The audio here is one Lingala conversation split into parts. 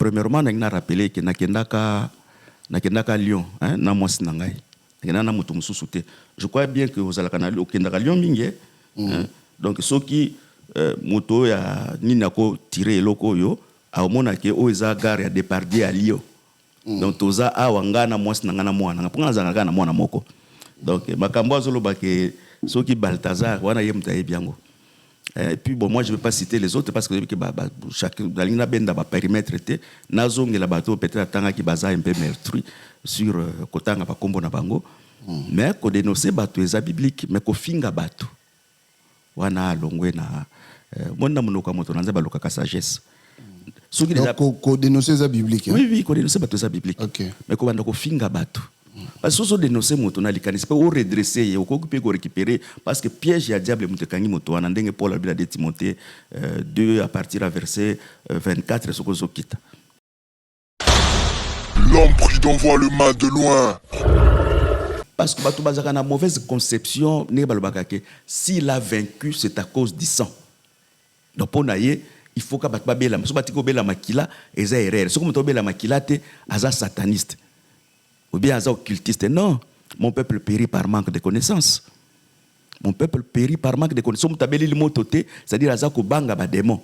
premièrement na rappelé que nakendaka Lyon hein na mwasi na ngai nakendaka na moto mususu te. Je crois bien que vous allez canal okendaka Lyon mingi hein. Donc soki moto ya nini ako tirer eloko yo aomona ke o eza gare ya Depardieu à Lyon. Donc toza awanga na mwasi na ngana mwana ngapanga zanga na mwana moko. Donc makambo azoloba ke soki Balthazar wana ye mutaye biango. Et puis bon, moi je ne vais pas citer les autres parce que chacun dans la benda ba périmètre était nazong la bateau peut-être tanga qui baza un peu meurtri sur kotanga ba kombo na bango. Mais ko dénoncer bateau eza biblique mais ko finga bateau. Wana longwe na monna monoko moto nanza ba loka sagesse. Donc ko dénoncer eza biblique. Oui, ko dénoncer bateau eza biblique. Okay. Mais ko banda ko finga bateau. Parce que si on dénonce moto na likani c'est pas au redresser ou occuper ko récupérer parce que piège ya diable moto kangi moto wana ndenge Paul a dit Timothée 2 à partir à verset 24 ce qu'on quitte. L'homme prudent voit le mal de loin. Parce que bato bazaka na mauvaise conception ne balobaka ke s'il a vaincu c'est à cause du sang. Donc pour naie il faut que bato babela so batiko bela makila eza erreur. So ko moto bela makila te aza sataniste. Ou bien aza occultiste. Non, mon peuple périt par manque de connaissances. Mon peuple périt par manque de connaissances. Mutabeli limototé, c'est-à-dire aza ko banga ba démon.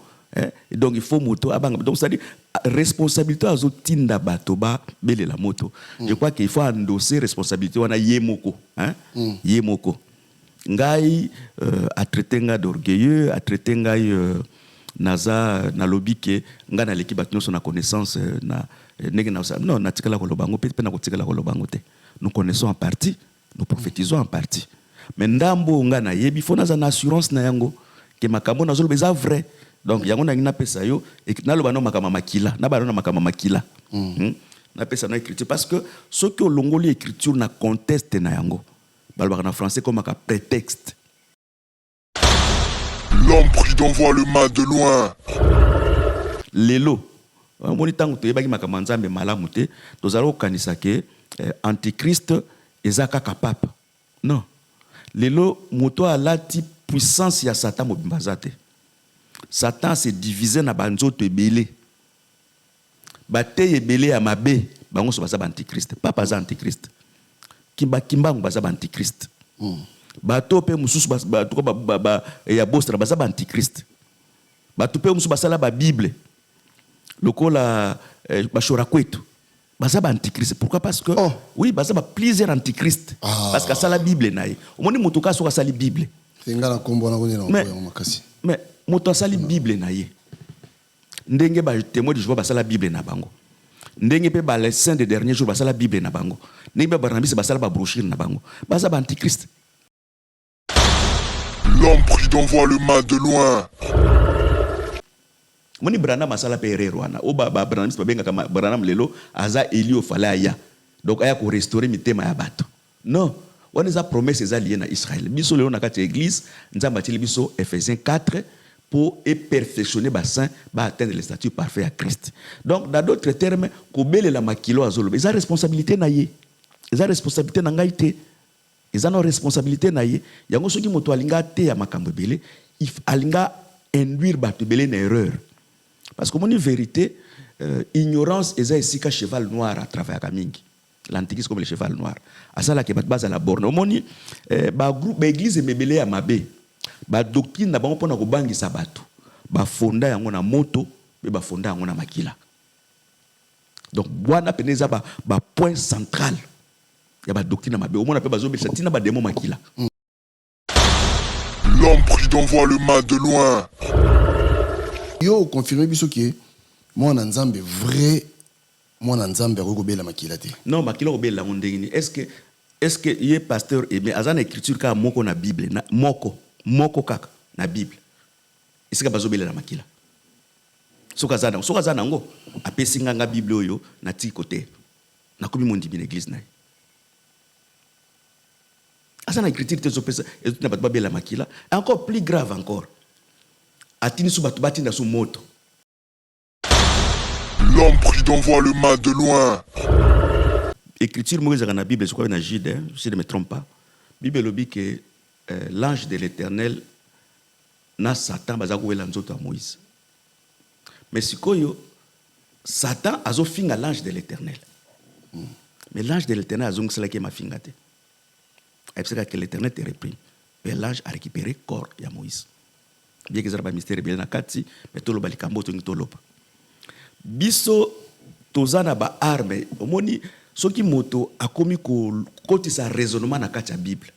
Et donc il faut moto abanga. Donc c'est-à-dire responsabilité azo tinda bato ba bele la moto. Je crois qu'il faut endosser responsabilité wana yemoko, hein? Yemoko. Ngai a traité nga d'orgueilleux, a traité ngai naza na lobby ke nga na l'équipe batino son connaissance na non, nous connaissons en partie, nous prophétisons en partie. Mais ndambo nga na yebi faut na assurance na yango que makambo na zolo beza vrai. Donc yango na ngina pesa yo et na lo bano makama makila, na bano na makama makila. Na pesa na écriture parce que ce que longoli écriture na conteste na yango. Balba en français comme un prétexte. L'homme prudent voit le mal de loin. Lelo moni tango to yebaki makambo nzambe malamu te tozalo kanisa ke antichrist ezaka capable. Non. Lelo moto alati puissance ya Satan mobimba zate. Satan s'est divisé na banzoto ebele. Bate ebele ya mabe bango so baza antichrist. Papa za antichrist. Kimba baza antichrist. Bato pe mususu bato ya bostra baza antichrist. Bato pe mususu basala ba Bible. Lokola bashora kwetu baza ba antichrist. Pourquoi? Parce que oui baza ba plusieurs antichrist parce que ça la Bible naïe omoni moto ka so ka la Bible ngala kombo na koni na makasi mais moto sa la Bible naïe ndenge ba témoin de Jéhovah ba la Bible na bango ndenge pe ba les saints des derniers jours ba la Bible na bango ndenge ba Barnabas ba ba brochure na bango baza ba antichrist. L'homme prudent voit le mal de loin. Moni Branham masala perero wana o ba Branham babenga kama Branham lelo aza Elio falaya donc aya ko restaurer mitema ya bato. Non, wana za promesse za liée na Israël. Biso lelo na kati église nzamba tili biso Ephésiens 4 pour perfectionner ba saint ba atteindre le statut parfait à Christ. Donc dans d'autres termes ko bele la makilo azolo eza responsabilité na ye. Eza responsabilité na ngai te. Eza no responsabilité na ye. Yango soki moto alinga te ya makambo bele, alinga induire bato bele na erreur. Parce que mon vérité, ignorance est ici qu'un cheval noir à travers la mingi. L'antichrist comme le cheval noir. À ça là qui base à la borne. Au moni, ba groupe, ba église est mebelé à mabe. Ba doctrine n'a pas pour bangi sabato. Ba fonda yango na moto, ba fonda yango na makila. Donc wana peneza ba point central. Ya ba doctrine na mabe. Au moni pe bazo besa tina ba démon makila. L'homme prudent voit le mal de loin. Yo confirmé biso ki moi na nzambe vrai moi na nzambe ko bela makila te. Non makila ko bela ndengini. Est-ce que yé pasteur et mais azana écriture ka moko na Bible na moko kaka na Bible. Est-ce que bazo bela na makila? Soka zana ngo apesi nga Bible oyo na ti côté. Na komi mondi bi l'église na. Azana écriture te zopesa et na ba bela makila. Encore plus grave encore. L'homme prudent voit le mal de loin. Écriture dans la Bible, je crois dans Jude, si je ne me trompe pas. La Bible dit que l'ange de l'Éternel n'a Satan baza ko wela nzoto à Moïse. Mais si koyo Satan a finga l'ange de l'Éternel. Mais l'ange de l'Éternel a zongé qui m'a fingate. Et c'est que l'Éternel te réprime. Mais l'ange a récupéré le corps de Moïse. Bien que ça soit un mystère bien nakati, mais tout le balikambo tout le biso tozana ba arme. Omoni soki moto a commis côté sa raisonnement na kati ya Bible.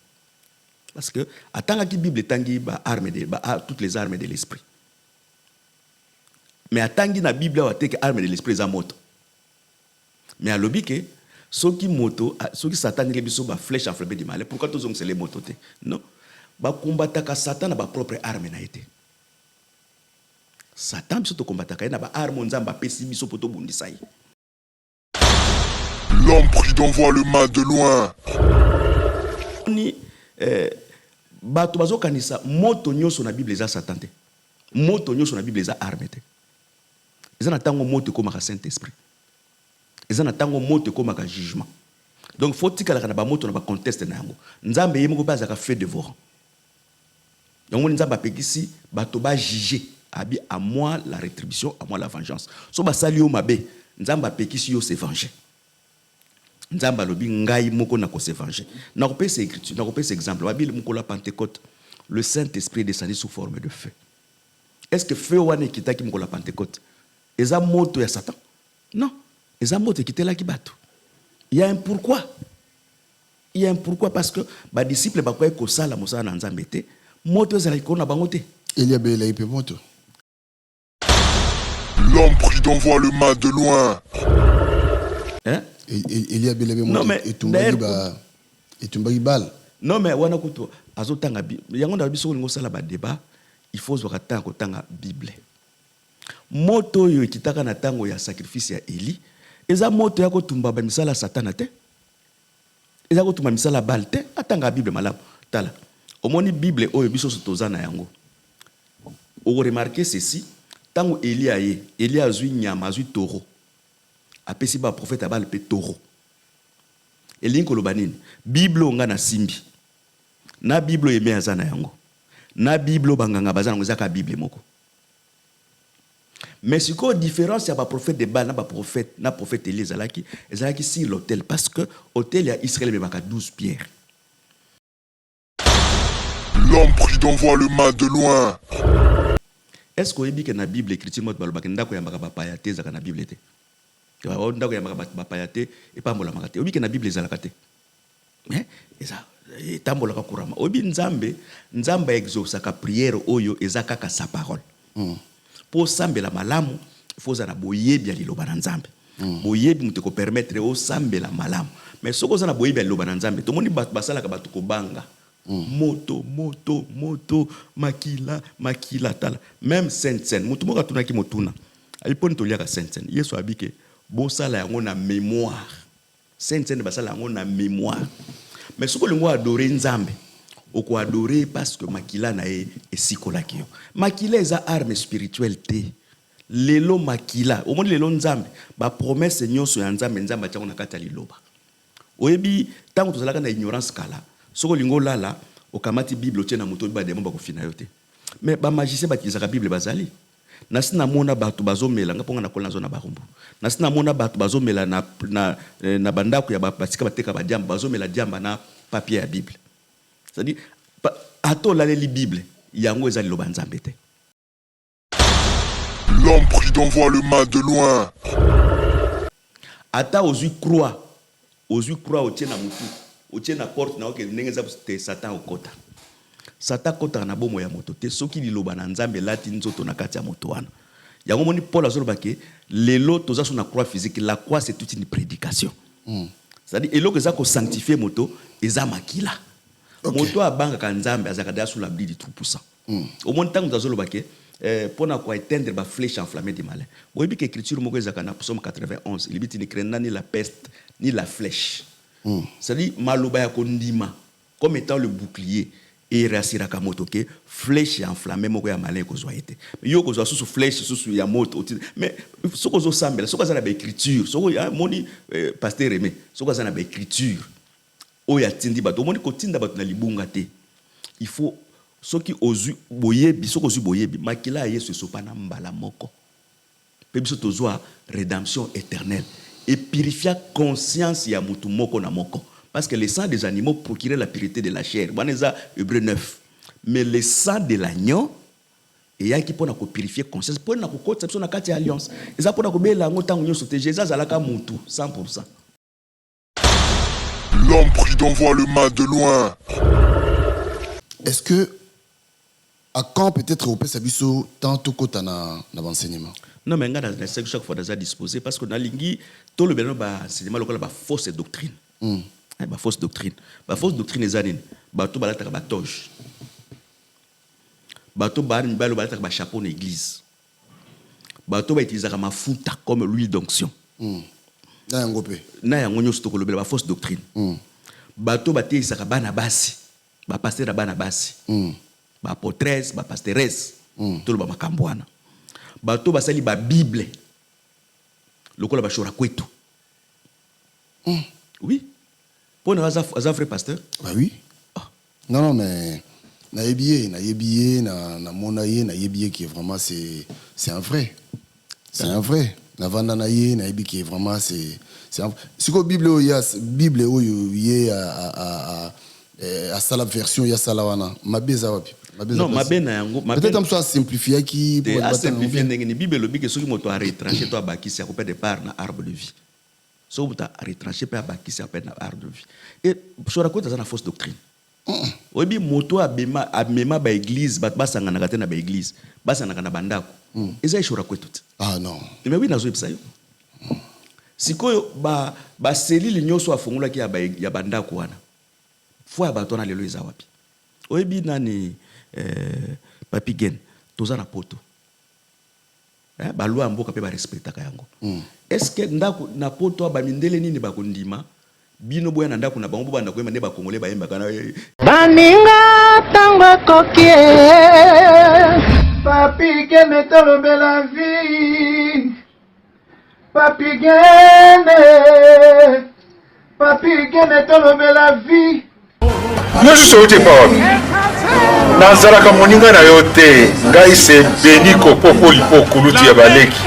Parce que attends que Bible tangi ba arme de toutes les armes de l'esprit. Mais atangi na Bible a teke arme de l'esprit za moto. Mais à l'obike soki moto soki Satan ile biso ba flèche enflammée du mal. Pourquoi tous on se les moto te? Non. Ba combataka Satan na ba propre arme na été. Satan biso to combataka na ba arme nzamba pesi biso poto bundisa yi. L'homme prudent voit le mal de loin. Ni bato bazo kanisa moto nyoso na Bible za Satan te. Moto nyoso na Bible za arme te. Eza na tango moto komaka Saint-Esprit. Eza na tango moto komaka jugement. Donc faut tikala kana ba moto na ba conteste na yango. Nzambe yemo ko baza ka fait dévorant. Donc on nzamba pekisi bato ba juger abi à moi la rétribution, à moi la vengeance. So ba sali yo mabe, nzamba pekisi yo se venger. Nzamba lobi ngai moko na ko se venger. Na ko pesa écriture, na ko pesa exemple. Babil moko la Pentecôte, le Saint-Esprit est descendu sous forme de feu. Est-ce que feu wane kitaki moko la Pentecôte? Eza moto ya Satan? Non. Eza moto kitela ki bato. Il y a un pourquoi. Il y a un pourquoi parce que ba disciple ba kwa ko sala mosala na nzambe te, moto ezala ko na bango te. Eliabe la ipe moto. L'homme prudent voit le mal de loin. Hein? Eliabe la moto. Non mais etumbaki bal. Non mais wana kuto azotanga yango na biso ngo sala ba débat, il faut zo katanga kotanga Bible. Moto yo kitaka na tango ya sacrifice ya Eli, eza moto ya kotumba ba misala Satana te. Eza kotumba misala bal te, atanga Bible malamu. Tala. Omoni Bible oyo biso sotozana yango. O remarquer ceci, tango Eli aye, Eli azui nyama, azui taureau. Apesi ba prophète abal pe taureau. Eli nkoloba nini? Bible nga na simbi. Na Bible yeme azana yango. Na Bible banganga bazana ngozaka Bible moko. Mais ce qui est différence, c'est le prophète de Baal, na prophète Élie, ezalaki sur l'autel. Parce que l'autel à Israël, il y a 12 pierres. L'homme prudent voit le mal de loin. Est-ce que vous avez dit que dans la Bible, l'écriture mot balobaki ndako ya makaba payate zaka na Bible te? Ndako ya makaba payate et pas mbola makate. Obi que na Bible ezalaka te. Mais eza tambola ka kurama. Obi nzambe exaucaka prière oyo ezaka ka sa parole. Pour sambela malamu, il faut zana boyebi ya liloba na nzambe. Boyebi muté ko permettre o sambela malamu. Mais soko zana boyebi ya liloba na nzambe, to moni basala ka batu ko banga. Moto, makila tala. Même Sainte-Seine, mutu moka tunaki motuna. Aliponi to liaka Sainte-Seine. Yesu abike bo sala yango na mémoire. Sainte-Seine basala yango na mémoire. Mais soko lingo adorer nzambe. Oko adorer parce que makila na esikolaki yo. Makila eza arme spirituelle te. Lelo makila, au moins lelo nzambe, ba promesse nyonso ya nzambe nzambe tyango na kati ya liloba. Oyebi tango tozalaka na ignorance kala, soko lingo lala okamati Bible otiena moto ba demba ko fina yo te. Mais ba magicien ba kizaka Bible bazali. Nasi na mona bato bazomela ngaponga na kola zona barumbu. Nasi na mona bato bazomela na bandako ya batika bateka ba diamba bazomela diamba na papier ya Bible. C'est-à-dire, ato la li Bible, yango ezali loba nzambe te. L'homme prudent voit le mal de loin. Ata ozui croix otien na mutu, otien na porte na oke ndenge za te Satan okota. Satan kota na bomo ya moto te, soki li loba na nzambe lati nzoto na kati ya moto wana. Yango moni Paul azoloba ke lelo toza sur na croix physique, la croix c'est toute une prédication. C'est-à-dire eloko za ko sanctifier moto eza makila. Okay. Moto abanga kanzambe azakada sous l'abri du tout puissant. Au moins tant que tazoloba ke pour na quoi éteindre ba flèche enflammée du malin. Vous voyez que l'écriture moko ezaka na Psaume 91, il dit ne craignant ni la peste ni la flèche. C'est-à-dire maloba ya kondima comme étant le bouclier et rasiraka moto ke flèche enflammée moko ya malin ko zoité. Mais yo ko zo sous flèche sous ya moto. Mais soko zo sambela, soko za na ba écriture, soko ya moni pasteur Aimé, soko za na ba écriture. Oya tindi bato omoni kotinda bato na libunga te. Il faut soki ozu boyebi soko ozu boyebi makila Yesu sopa na mbala moko. pe biso tozwa rédemption éternelle et purifier conscience ya mutu moko na moko parce que le sang des animaux procurait la pureté de la chair. Baneza Hébreu 9. Mais le sang de l'agneau et yaki pona ko purifier conscience pona ko kota biso na kati ya alliance. Eza pona ko bela ngo tango nyoso te Jésus azalaka mutu 100%. L'homme prudent voit le mal de loin. Est-ce que à quand peut-être au Pessabiso tant tout côté na l'enseignement? Non mais ngana na chaque fois dans disposé parce que na lingi tout le beno ba enseignement local ba fausse doctrine. Ba fausse doctrine. Ba fausse doctrine ezanine. Ba to balata ba toge. Ba to ba ni balo balata ba chapeau na église. Ba to ba utilisaka mafuta comme l'huile d'onction. Na yango pe. Na yango nyoso to kolobela ba fausse doctrine. Ba to ba tisaka bana basi. Ba pasteur bana basi. Ba apôtresse, ba pasteuresse. To lo ba makambwana. Ba to ba sali ba Bible. Lokola ba shora kwetu. Oui. Pour nous, un vrai pasteur? Bah oui. Non, non, mais na yebiye, na monaye, na yebiye qui est vraiment, c'est un vrai. C'est un vrai. Na vanda na ye, na yebi qui est vraiment, c'est un vrai. Si la Bible, il y a Bible, il y a la version, il y a salawana. Ma beza wapi. Non, ma bena yango. Peut-être que ça simplifier qui. A simplifier n'engue ni Bible le bique ceux qui m'ont retranché toi baki c'est à couper de part na arbre de vie. So buta retranché pa baki c'est à couper na arbre de vie. Et sur la côte ça na fausse doctrine. Obi moto abema ba église ba basanga na na ba église basanga na bandako. Eza ishura kwetu. Ah non. Mais oui nazo epsa yo. Sikoyo ba selile nyoso afungula ki ya bandako wana. Fois ba tona lelo eza wapi. Obi nani Papi Gen toza na poto. Ba loi mboka pe ba respectaka yango. Est-ce que ndako na poto ba mindele nini ba kondima bino boya na ndako na bango banda ko mende ba kongole ba yemba kana baninga tango kokie Papi Gen metolo bela vie Papi Gen metolo bela vie. Nous sommes au Nazalaka moninga na yote ngai se beniko popo lipo kuluti ya baleki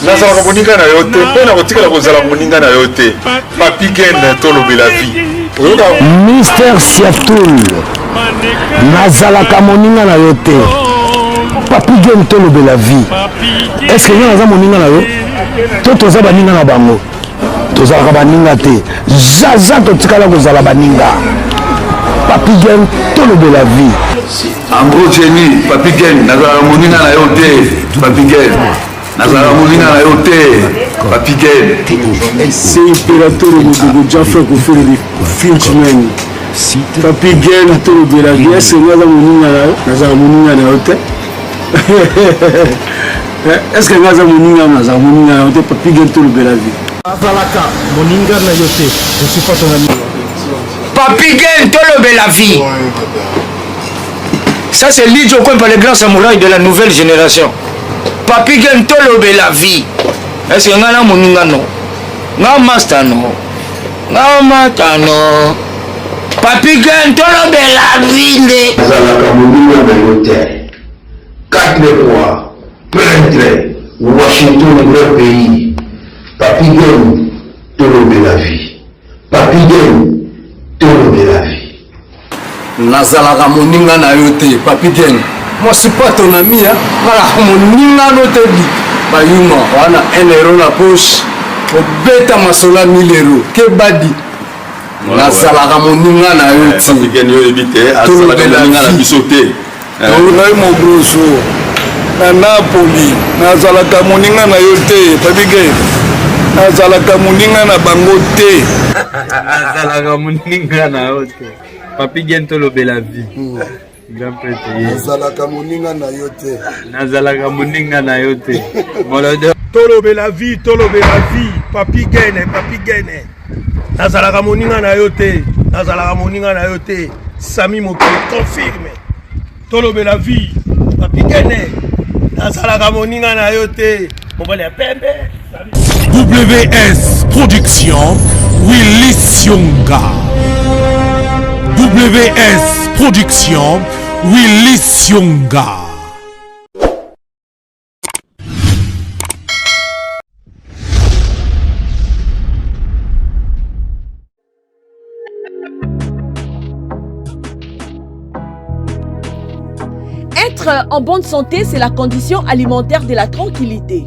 nazalaka moninga na yote pena kotikala kozala moninga na yote Papi Gen tolobela vie Mister Siatoul nazalaka moninga na yote Papi Gen tolobela vie. Est-ce que nous avons moninga na yo to toza baninga na bango tozalaka baninga te zaza totikala kozala baninga Papi Gen tolobela vie. En gros, Jenny, Papi Gen, nazala moninga na yote, Papi Gen. Nazala moninga na yote, Papi Gen. C'est impérateur de Jaffa Koufeli Finchman. Papi Gen tolobela vie. C'est nazala moninga na yote. Est-ce que nazala moninga na yote, Papi Gen tolobela vie. Nazalaka moninga na yote. Je suis pas ton ami. Papi Gen tolobela vie. Ça c'est Lidjo Kwen par les grands samouraïs de la nouvelle génération. Papi Gen tolobela vie. Est-ce que ngana moninga no? Nga master no. Nga mata no. Papi Gen tolobela vie. Nazalaka moninga na yote. 4 rois, prêtre, Washington, grand pays. Papi Gen tolobela vie. Papi Gen tolobela vie. Nazalaka moninga na yote, Papi Gen. Moi c'est pas ton ami, hein. Voilà, moninga no te bi. Ba yuma, wana 1 euro na poche. Au beta masola 1000 euros. Que badi. Nazalaka moninga na yote. Papi Gen yo ebite azalaka moninga na bisote. Ngai mo grosso. Na Napoli, nazalaka moninga na yote, Papi Gen. Nazalaka moninga na bango te. Nazalaka moninga na yote. Papi Gen tolobela vie. Grand prêtre. Nazalaka moninga na yote. Nazalaka moninga na yote. Molode. Tolobela vie, Papi Gen. Nazalaka moninga na yote. Nazalaka moninga na yote. Sami Mokili confirme. Tolobela vie, Papi Gen. Nazalaka moninga na yote. Mobali ya pembe. WS Production Willy Sionga. WS Production Willy Sionga. Être en bonne santé, c'est la condition alimentaire de la tranquillité.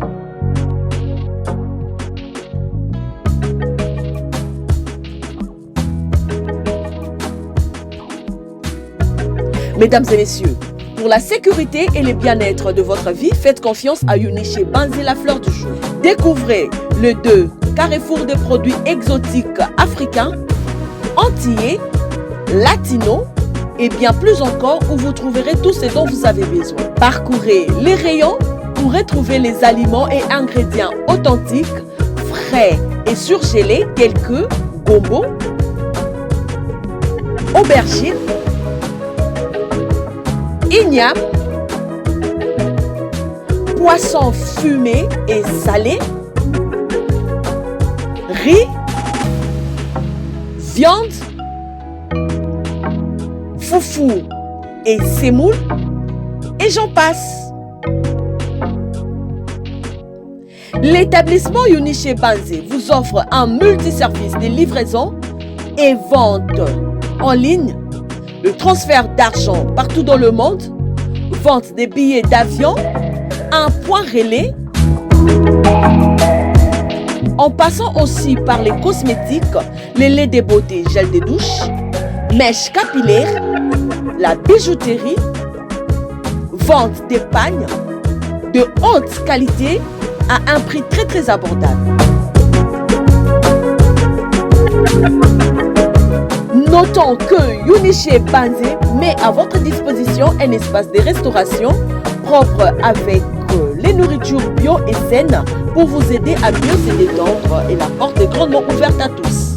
Mesdames et messieurs, pour la sécurité et le bien-être de votre vie, faites confiance à Uniché Banzé, la fleur du jour. Découvrez le 2 carrefour de produits exotiques africains, antillais, latinos et bien plus encore où vous trouverez tout ce dont vous avez besoin. Parcourez les rayons pour retrouver les aliments et ingrédients authentiques, frais et surgelés tels que gombo, aubergine, igname, poisson fumé et salé, riz, viande, foufou et semoule, et j'en passe. L'établissement Uniché Banzé vous offre un multiservice de livraison et vente en ligne, le transfert d'argent partout dans le monde, vente des billets d'avion, un point relais, en passant aussi par les cosmétiques, les laits de beauté, gel de douche, mèches capillaires, la bijouterie, vente des pagnes de haute qualité à un prix très abordable. Notons que Uniché Banzé met à votre disposition un espace de restauration propre avec les nourritures bio et saines pour vous aider à mieux se détendre et la porte est grandement ouverte à tous.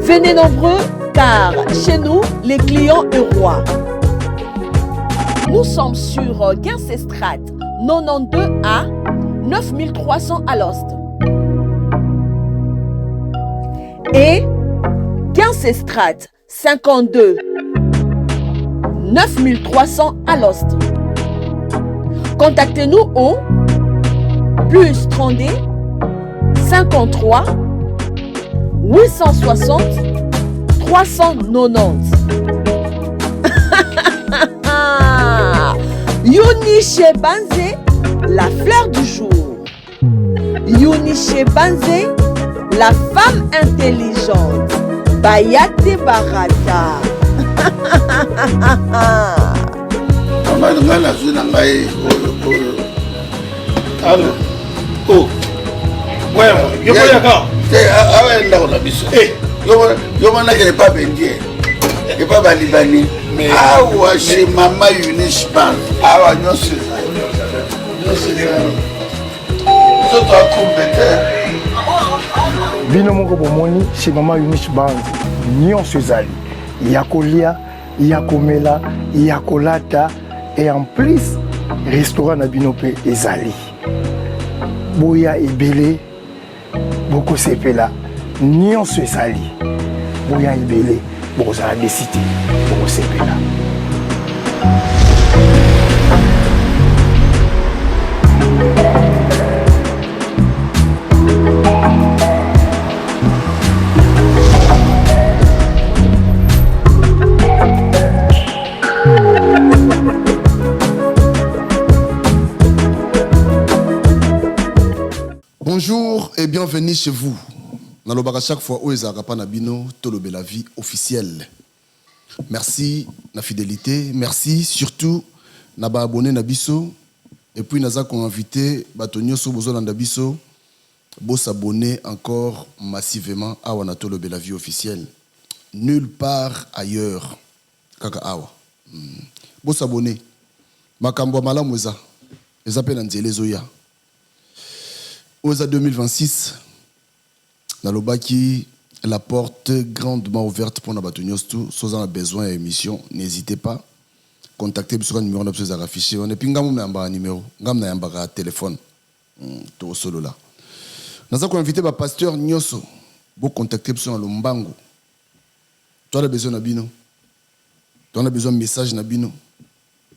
Venez nombreux car chez nous, les clients est roi. Nous sommes sur Guincestrate 92A 9300 à l'Ost. Et Guincestrate 52 9300 à l'Ost. Contactez-nous au plus 32 53 860 390. Uniché Banzé, la fleur du jour. Uniché Banzé, la femme intelligente. Bayate Barata. Oh, ouais, yo pas yo mana que pas bendier et pas balibani awa chez mama Uniché Banzé awa nyonso bino moko bomoni chez mama Uniché Banzé nyonso ezali ya kolia ya komela ya kolata et en plus restaurant na bino pe ezali boya ebele boko sepela nyonso ezali boya ebele bokozala desite boko sepela. Bonjour et bienvenue chez vous. Nalobaka chaque fois où ezaka pa na bino tolobe la vie officielle. Merci na fidélité, merci surtout na ba abonné na biso et puis naza ko invité bato nyoso bozolanda biso bo s'abonner encore massivement à wana tolobe la vie officielle. Nulle part ailleurs kaka awa. Bo s'abonner. Makambo malamu eza pe na nzela ezoya. Aux 2026, Nalobaki, la porte grandement ouverte pour Nabatonios tout. Si vous avez besoin d'émission, n'hésitez pas. Contactez sur le numéro d'absence affiché. On est pinga mon numéro, ngam na yamba téléphone. Tout solo là. Nous avons invité le pasteur Nyoso. Vous contactez sur le Mbango. Tu as besoin d'abino. Tu as besoin de message d'abino.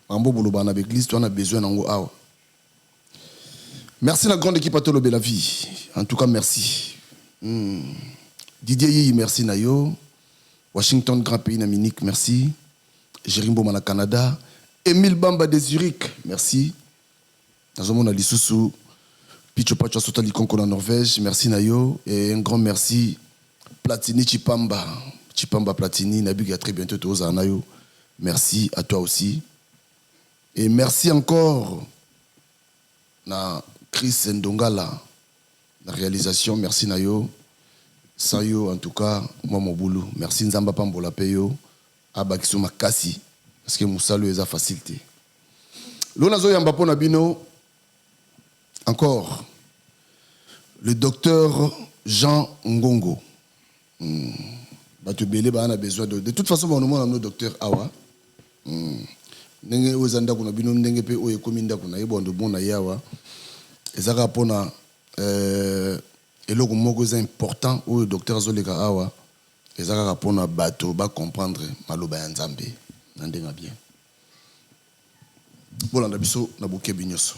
Ambo boloba na l'église, tu as besoin d'ango awa. Merci la grande équipe à Tolobe la vie. En tout cas, merci. Didier Yi, merci Nayo. Washington, grand pays d'Amérique, merci. Jérimbo Mana Canada, Émile Bamba de Zurich, merci. Nazomona Lisusu, Picho Pacho Sotali Konko en Norvège, merci Nayo. Et un grand merci, Platini Chipamba. Chipamba Platini, Nabu à très bientôt Toza Nayo. Merci à toi aussi. Et merci encore à Chris Ndongala, la réalisation, merci Nayo. Sans yo, en tout cas, moi mon boulot. Merci Nzamba Pambola Peyo, Abakiso Makasi, parce que Moussa lui a facilité. L'onazo Yambapo Nabino, encore, le docteur Jean Ngongo. Batubele, on a besoin de toute façon, on a un docteur Awa. Nenge ozanda kuna bino ndenge pe oye kominda kuna yebondo bona yawa. Ezaka pona eloko moko za important o docteur Zoleka Awa. Ezaka pona bato ba comprendre maloba ya Nzambe na ndenga bien. Bolanda biso na boke binyoso.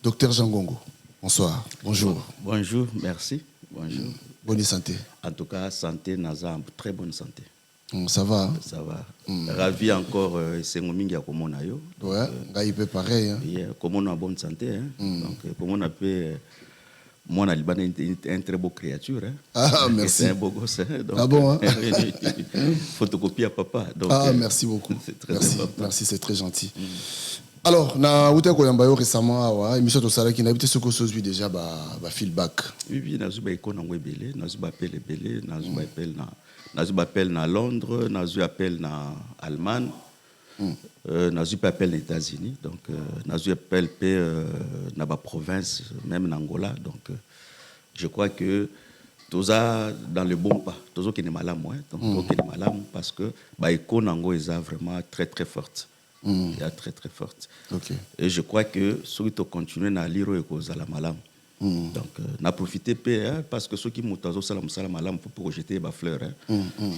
Docteur Jean Ngongo, bonsoir. Bonjour. Bonjour, merci. Bonjour. Bonne santé. En tout cas, santé, Nazam, très bonne santé. Ça va. Hein? Ça va. Ravi encore, c'est mon mingi à Komona yo. Ouais, il peut pareil. Hein? Yeah, Komona a bonne santé. Hein? Donc, Komona peut. Moi, on a un très beau créature. Hein? Ah, merci. C'est un beau gosse. Hein? Donc, ah bon, hein? Photocopie à papa. Donc, merci beaucoup. C'est très merci, important. merci, c'est très gentil. Alors, na Outé Koyambayo récemment, émission de Sala qui n'a habité ce que chose déjà, feedback. Oui, nazu ba iko na webele, nazu ba appel belé, nazu ba appel na Londres, nazu appel na Allemagne, nazu pas appel aux États-Unis, donc nazu appel na ba province, même en Angola, donc je crois que tout ça dans le bon pas, tout ça qui est malade moi, donc qui est malade parce que ba iko nango est vraiment très très forte. Il est très très forte. Okay. Et je crois que ceux qui continuent à lire et à la malam. Donc, n'a profité parce que ceux qui m'ont salam malam pour jeter des fleurs.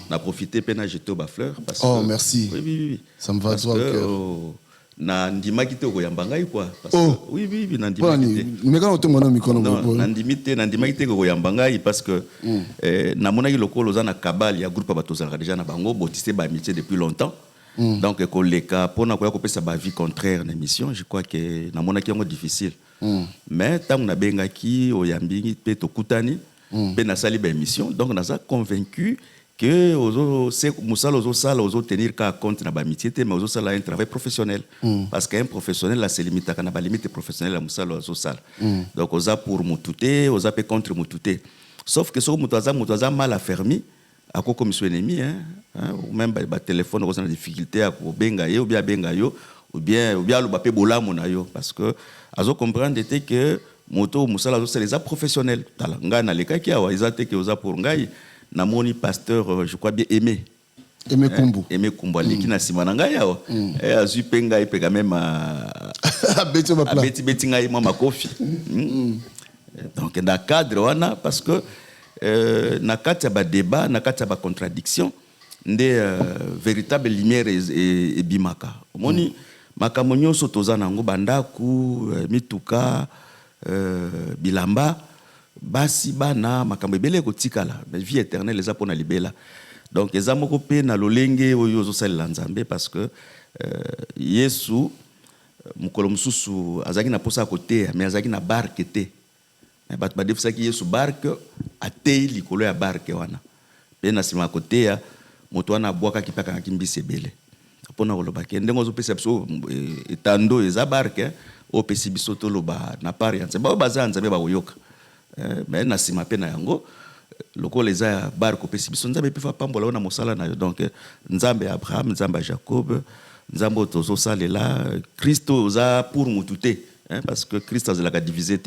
N'a profité n'a jeter des fleurs. Oh, merci. Oui. Ça me va droit au cœur. Na ndima kite ko yambangai quoi parce que oui na ndima kite mais quand on te mona mikono na ndima kite ko yambangai parce que na mona ki lokolo za na kabal ya groupe bato za déjà na bango botissé ba amitié depuis longtemps. Donc, pour les cas, pour nous ça va vie contraire dans l'émission, je crois que na mona ki yango difficile. Mais tant on a benga ki oyambi pe to kutani, pe na sali ba émission, donc on a convaincu que ozo c'est musala ozo sala ozo tenir compte na ba amitié mais ozo sala un travail professionnel parce qu'un professionnel la se limite à na ba limite professionnelle la musala ozo sala. Donc oza pour mututé, oza pe contre mututé. Sauf que so mutaza mal affermi à quoi comme ennemi ou même ba téléphone on a des difficultés à benga yo ou bien benga yo ou bien le bapé bola mona yo parce que azo comprendre que moto musala c'est les professionnels talanga na leka ki awa izate que oza pour ngai na moni pasteur je crois bien Aimé Kumbu leki na sima na ngai awa azu penga pe quand même beti ngai mama kofi donc dans cadre wana parce que na kati ya ba débat na kati ya ba contradiction nde véritable lumière et bimaka omoni makambo nyonso toza nango bandaku mituka bilamba basi bana makambo ebele kotikala mais vie éternelle eza pona libela donc eza moko pe na lolenge oyo ozosalela Nzambe parce que Yesu mukolo mususu azaki na posa kote mais azaki na barke te bato badefisaki Yesu barke atei likolo ya barke wana pe na sima kote ya moto wana abwakaki mpe akangaki mbisi ebele mpona kolobaki ndenge ozopesa biso etando eza barke opesi biso toloba na part ya Nzambe baza ya Nzambe bakoyoka me na sima mpe na yango lokola eza ya barke opesi biso Nzambe mpe fa pambola oyo na mosala na yo donc Nzambe ya Abraham Nzambe ya Jacob Nzambe oyo tozosalela Kristo oza pour mutu te parce que Christ a la divisé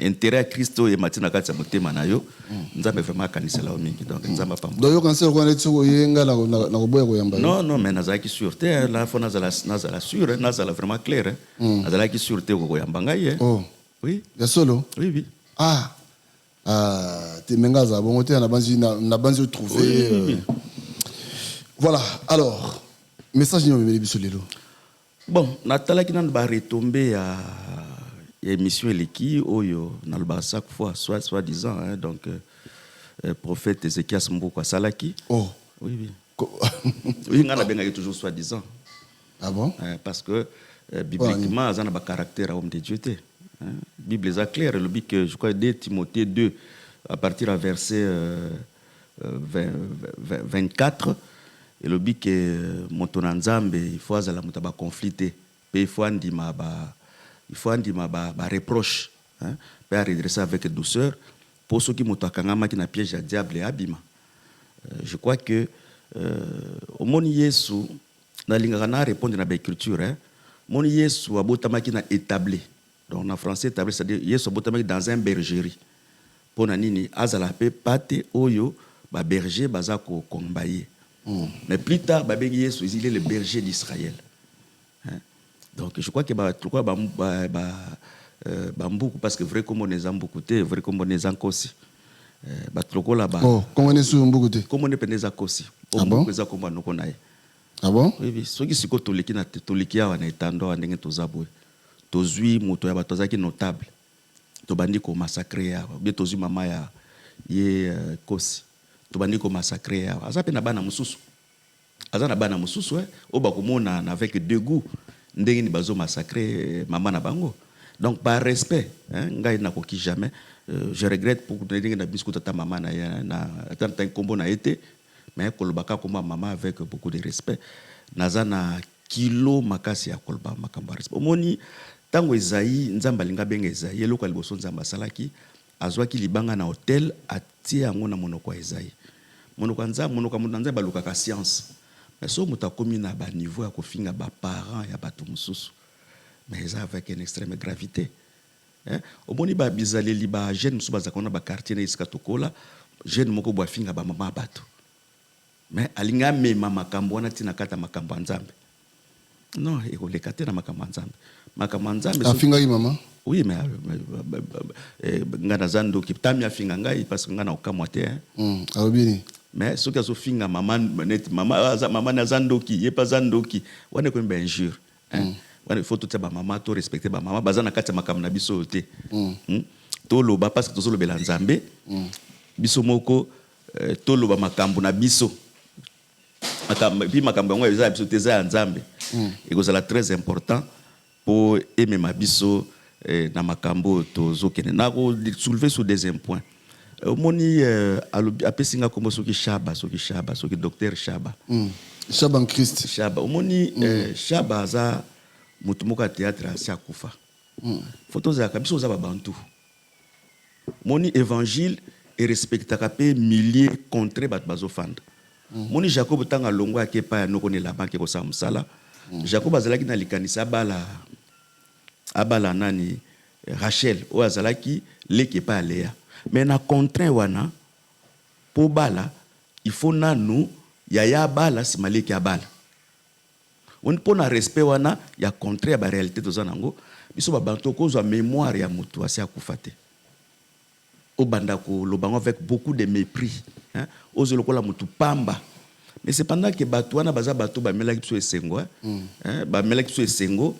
intérêt à Christ et Matina Katsa motema na yo Nzambe vraiment kanisa la mingi donc Nzamba pa donc yo kanisa ko netu ko yenga na koboya ko yamba non mais nazaki sûreté la fois nazala sûr nazala vraiment clair nazala ki sûreté ko yamba ngai oui ya solo oui te menga za bongo te na banzi trouver voilà alors message ni mebeli biso lelo. Bon, Natala qui n'a pas retombé à l'émission Eleki, oyo n'a pas chaque fois soit disant donc prophète Ézéchias Mboko Salaki. Oh. Oui. Oui, on a bien toujours soi-disant. Ah bon? Parce que bibliquement, on a un caractère à homme de Dieu. La Bible est claire, le dit que je crois 2 Timothée 2, à partir du verset 24, et le dit que Motonanzambe, il faut avoir un conflit, il faut un reproche, il faut redresser avec douceur, pour ceux qui ont un piège à diable et abîme. Je crois que au monde Yesu, na lingana répondre à l'écriture, mon Yesu abotamaki na établi. Donc en français établi, c'est-à-dire Yesu abotamaki dans un bergerie. Pour nini azala pe pate oyo ba berger bazako kombaye. Mais plus tard ba bengi Yesu il est le berger d'Israël. Donc je crois que pourquoi bambuku parce que vrai comme on est en beaucoup vrai comme on est en kosi. Oh, comment on est sur Mbukuté? Comment on est peneza kosi? Ah bon? Ah bon? Oui, ceux qui sont catholiques na tolikia wana etando ndenge tozabwe. Tozui moto ya batozaki notable. Tobandi ko massacrer ya. Bien tozui mama ya ye kosi. Tobandi ko massacrer ya. Aza pe na bana mususu. Aza na bana mususu oba komona avec deux goûts ndenge ni bazo massacrer mama na bango. Donc par respect, ngai na koki jamais. Je regrette pour que na biscuit ta maman na tant combo na été mais kolobaka comme maman avec beaucoup de respect. Nazana kilo makasi ya kolba makamba respect. Omoni tango Esaïe nzamba linga benga Esaïe eloko liboso nzamba salaki azwaki libanga na hotel atie yango na monoko ya Esaïe. Monoko nzamba baluka ka science. Mais so muta komi na ba niveau ya kofinga ba parents ya batu mususu. Mais ça avec une extrême gravité. Au moni ba bizaleli ba jeune musu bazakona ba quartier na iska tokola jeune moko bwa finga ba mama bato. Mais alinga me mama makambo wana tina kata makambo nzambe. Non, eko lekate na makambo nzambe. Makambo nzambe afinga yi mama? Oui, mais ngana zando ki tamia finga ngai parce que ngana okamwa te. Alobini. Mais ce que so finga mama na zandoki, ye pa zandoki, wana ko mbe injure. Il faut tout ça maman to respecter ba maman bazana kati makambo na biso te. To loba parce que to so lobela nzambe. Biso moko to loba makambo na biso. Makambo ngo eza biso te za nzambe. Et que c'est très important pour aimer ma biso na makambo to zokene. Na ko soulever sur des points. Moni apesinga comme soki Shaba, soki docteur Shaba. Shaba en Christ. Shaba. Moni Shaba za mutu moko théâtre asi akufa. Photos za kabiso za babantu. Moni évangile et respectaka pe milliers contre bat bazofanda. Moni Jacob tanga longwa ke pa no kone la banque ko sa musala. Jacob azalaki na likanisa abala nani Rachel o azalaki leke pa Léa. Mais na contraint wana po bala il faut nanu ya bala simaleki abala. On peut na respect wana ya contraire ba réalité to zanango biso ba banto ko zo mémoire ya mutu asi akufate. O banda ko lobango avec beaucoup de mépris, ozo lokola mutu pamba. Mais cependant que bato wana baza bato ba melaki biso esengo, ba melaki biso esengo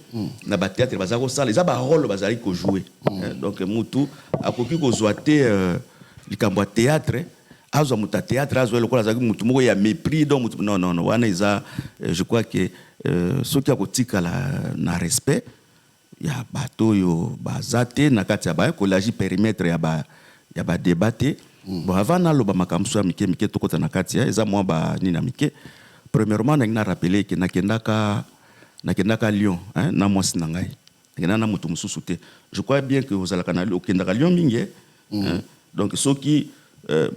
na ba théâtre baza ko sala, za ba rôle bazali ko jouer. Donc mutu akoki ko zoate likambo théâtre. Azo muta théâtre azo lokola za mutu moko ya mépris donc non wana iza je crois que ceux qui akotika na respect ya bato yo bazate na kati ya ba collage périmètre ya ba débatté. Bon avant na loba makamso ya mike tokota na kati ya eza mwa ba nina mike. Premièrement na rappeler que nakendaka Lyon na mwasi na ngai. Nakenda na mutu mususu te. Je crois bien que vous allez canal okendaka Lyon mingi. Donc ceux qui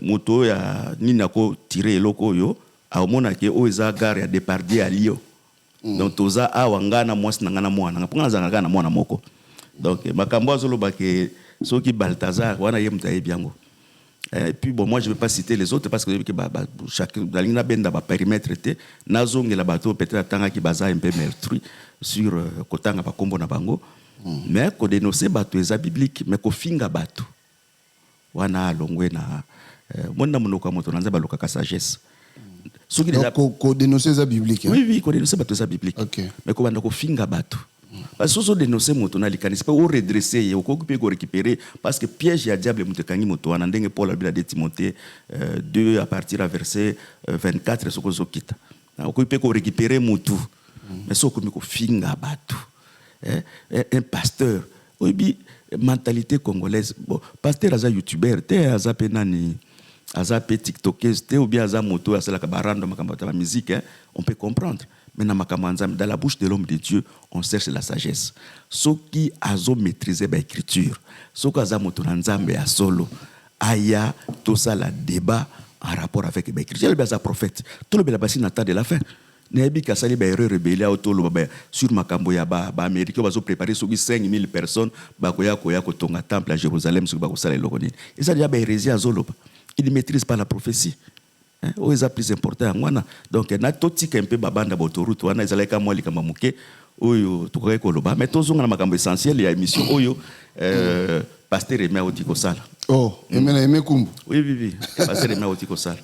moto ya nina ko tirer eloko yo aomona ke o eza gare ya Depardieu à Lyon. Donc toza awanga na mwasi na ngana mwana ngapanga zanga na mwana moko. Donc makambo azoloba ke ceux qui Balthazar wana yemta yebiango. Et puis bon moi je vais pas citer les autres parce que chacun dans l'ina benda ba périmètre était nazonge la bateau peut-être tanga ki baza un peu meurtri sur kotanga ba kombo na bango. Mais ko dénoncer bateau eza biblique mais ko finga bateau. Wana longwe na monna monoko moto nanza baloka ka sagesse. Donc ko dénoncer eza biblique. Oui ko dénoncer bateau eza biblique. Mais ko banda ko finga bateau. Parce que si on dénonce moto na likani, c'est pas au redresser, au couper, au récupérer, parce que piège ya diable moto kangi moto, on a ndenge Paul a dit Timothée 2 à partir à verset 24, ce qu'on se quitte. Au couper, au récupérer moto, mais ce qu'on finga batu, un pasteur, oui, mentalité congolaise, bon, pasteur aza youtubeur, t'es aza penani. Aza pe tiktokeuse te ou bien aza moto aza la kabarando makamba musique, on peut comprendre. Mais dans la bouche de l'homme de Dieu, on cherche la sagesse. Ceux qui ont maîtrisé l'écriture, ceux qui ont moto nzambe ya solo, aya tout ça la débat en rapport avec l'écriture. Il y a un prophète. Tout le monde n'a de la fin. Nebi kasali ba erreur rebelle autolo ba sur makambo ya ba américain bazo préparer sur 5000 personnes ba koya ko tonga temple à Jérusalem sur ba ko sala lokoni. Et ça déjà ba hérésie azolo. Il ne maîtrise pas la prophétie. Où est plus important? Donc, il y a tout petit un peu babanda botoroute. Il y a des gens qui ont été oyo tukore koloba. Mais tous on a makambo essentiel. Il y a émission oyo pasteur Aimé Otikosala. Oh, Aimé Kumbu. Oui. Pasteur Aimé Otikosala.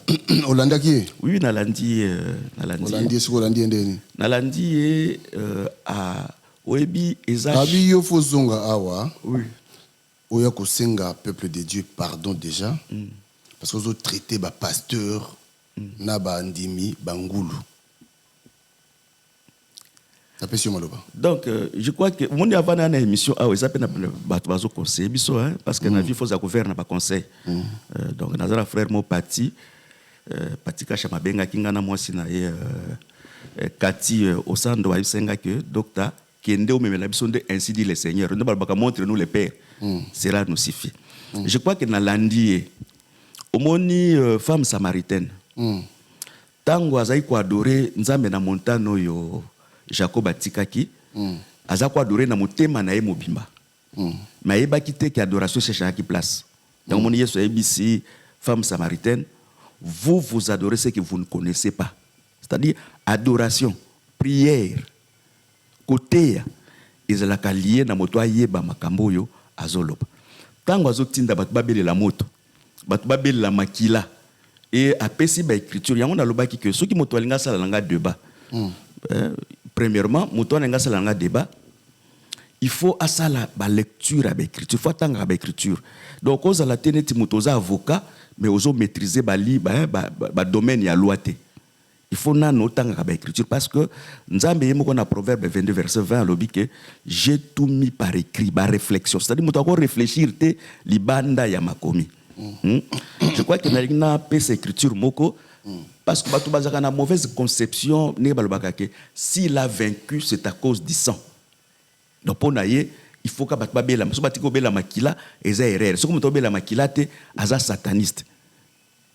Olanda qui? Oui, Nalandi. Olandi, c'est Olandi ndeni. Nalandi à Oebi Ezach. Abi yo fozonga awa. Oui. Oya kosenga peuple de Dieu pardon déjà. Parce que vous traitez les pasteurs, na bandimi, bangulu. Donc, je crois que mon avant une émission, ils appellent les conseil, parce que la vie faut gouverner pas conseil. Donc, nous avons frère mon Pati Kachamabenga Kingana moi si na Kati au centre de Senga que docteur Kende ou même la mission de ainsi dit le Seigneur. Nous pas montrer nous les pères. Cela nous suffit. Je crois que dans l'Andier omoni femme samaritaine tango azai ko adorer nzambe na montano yo Jacob atikaki aza ko adorer na motema na ye mobimba mais yeba kité ki adoration cherche qui place donc omoni Yesu ABC femme samaritaine vous adorez ce que vous ne connaissez pas, c'est-à-dire adoration, prière côté ezalaka lié na moto ayeba makambo yo azoloba tango azotinda bato babele la moto bato babele la makila et apesi ba écriture yango na lobaki que ceux qui moto alinga sala langa débat premièrement moto alinga sala langa débat il faut asala ba lecture à ba écriture, faut tanga ba écriture. Donc oza la teneti moto za avocat mais ozo maîtriser ba li ba domaine ya loi te. Il faut nano tanga ba écriture parce que nzambe yemo ko na proverbe 22 verset 20 lobi que j'ai tout mis par écrit ba réflexion, c'est-à-dire moto ko réfléchir te libanda ya makomi. Je crois que na pesa écriture moko parce que bato bazaka na mauvaise conception ne balobaka que s'il a vaincu c'est à cause du sang. Donc pour naie il faut que bato babela so batiko bela makila eza erreur. So comme to bela makila te aza sataniste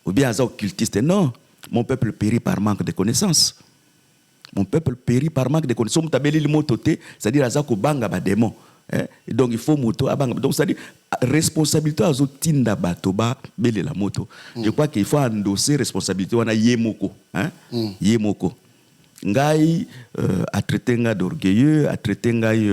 ou bien aza occultiste. Non, mon peuple périt par manque de connaissances. Mon peuple périt par manque de connaissances. So mutabeli li mototé, c'est-à-dire aza ko banga ba démon. Et donc il faut moto abanga. Donc c'est-à-dire responsabilité azo tinda bato ba bele la moto. Je crois qu'il faut endosser responsabilité wana yemoko, yemoko. Ngai a traité nga d'orgueilleux, a traité ngai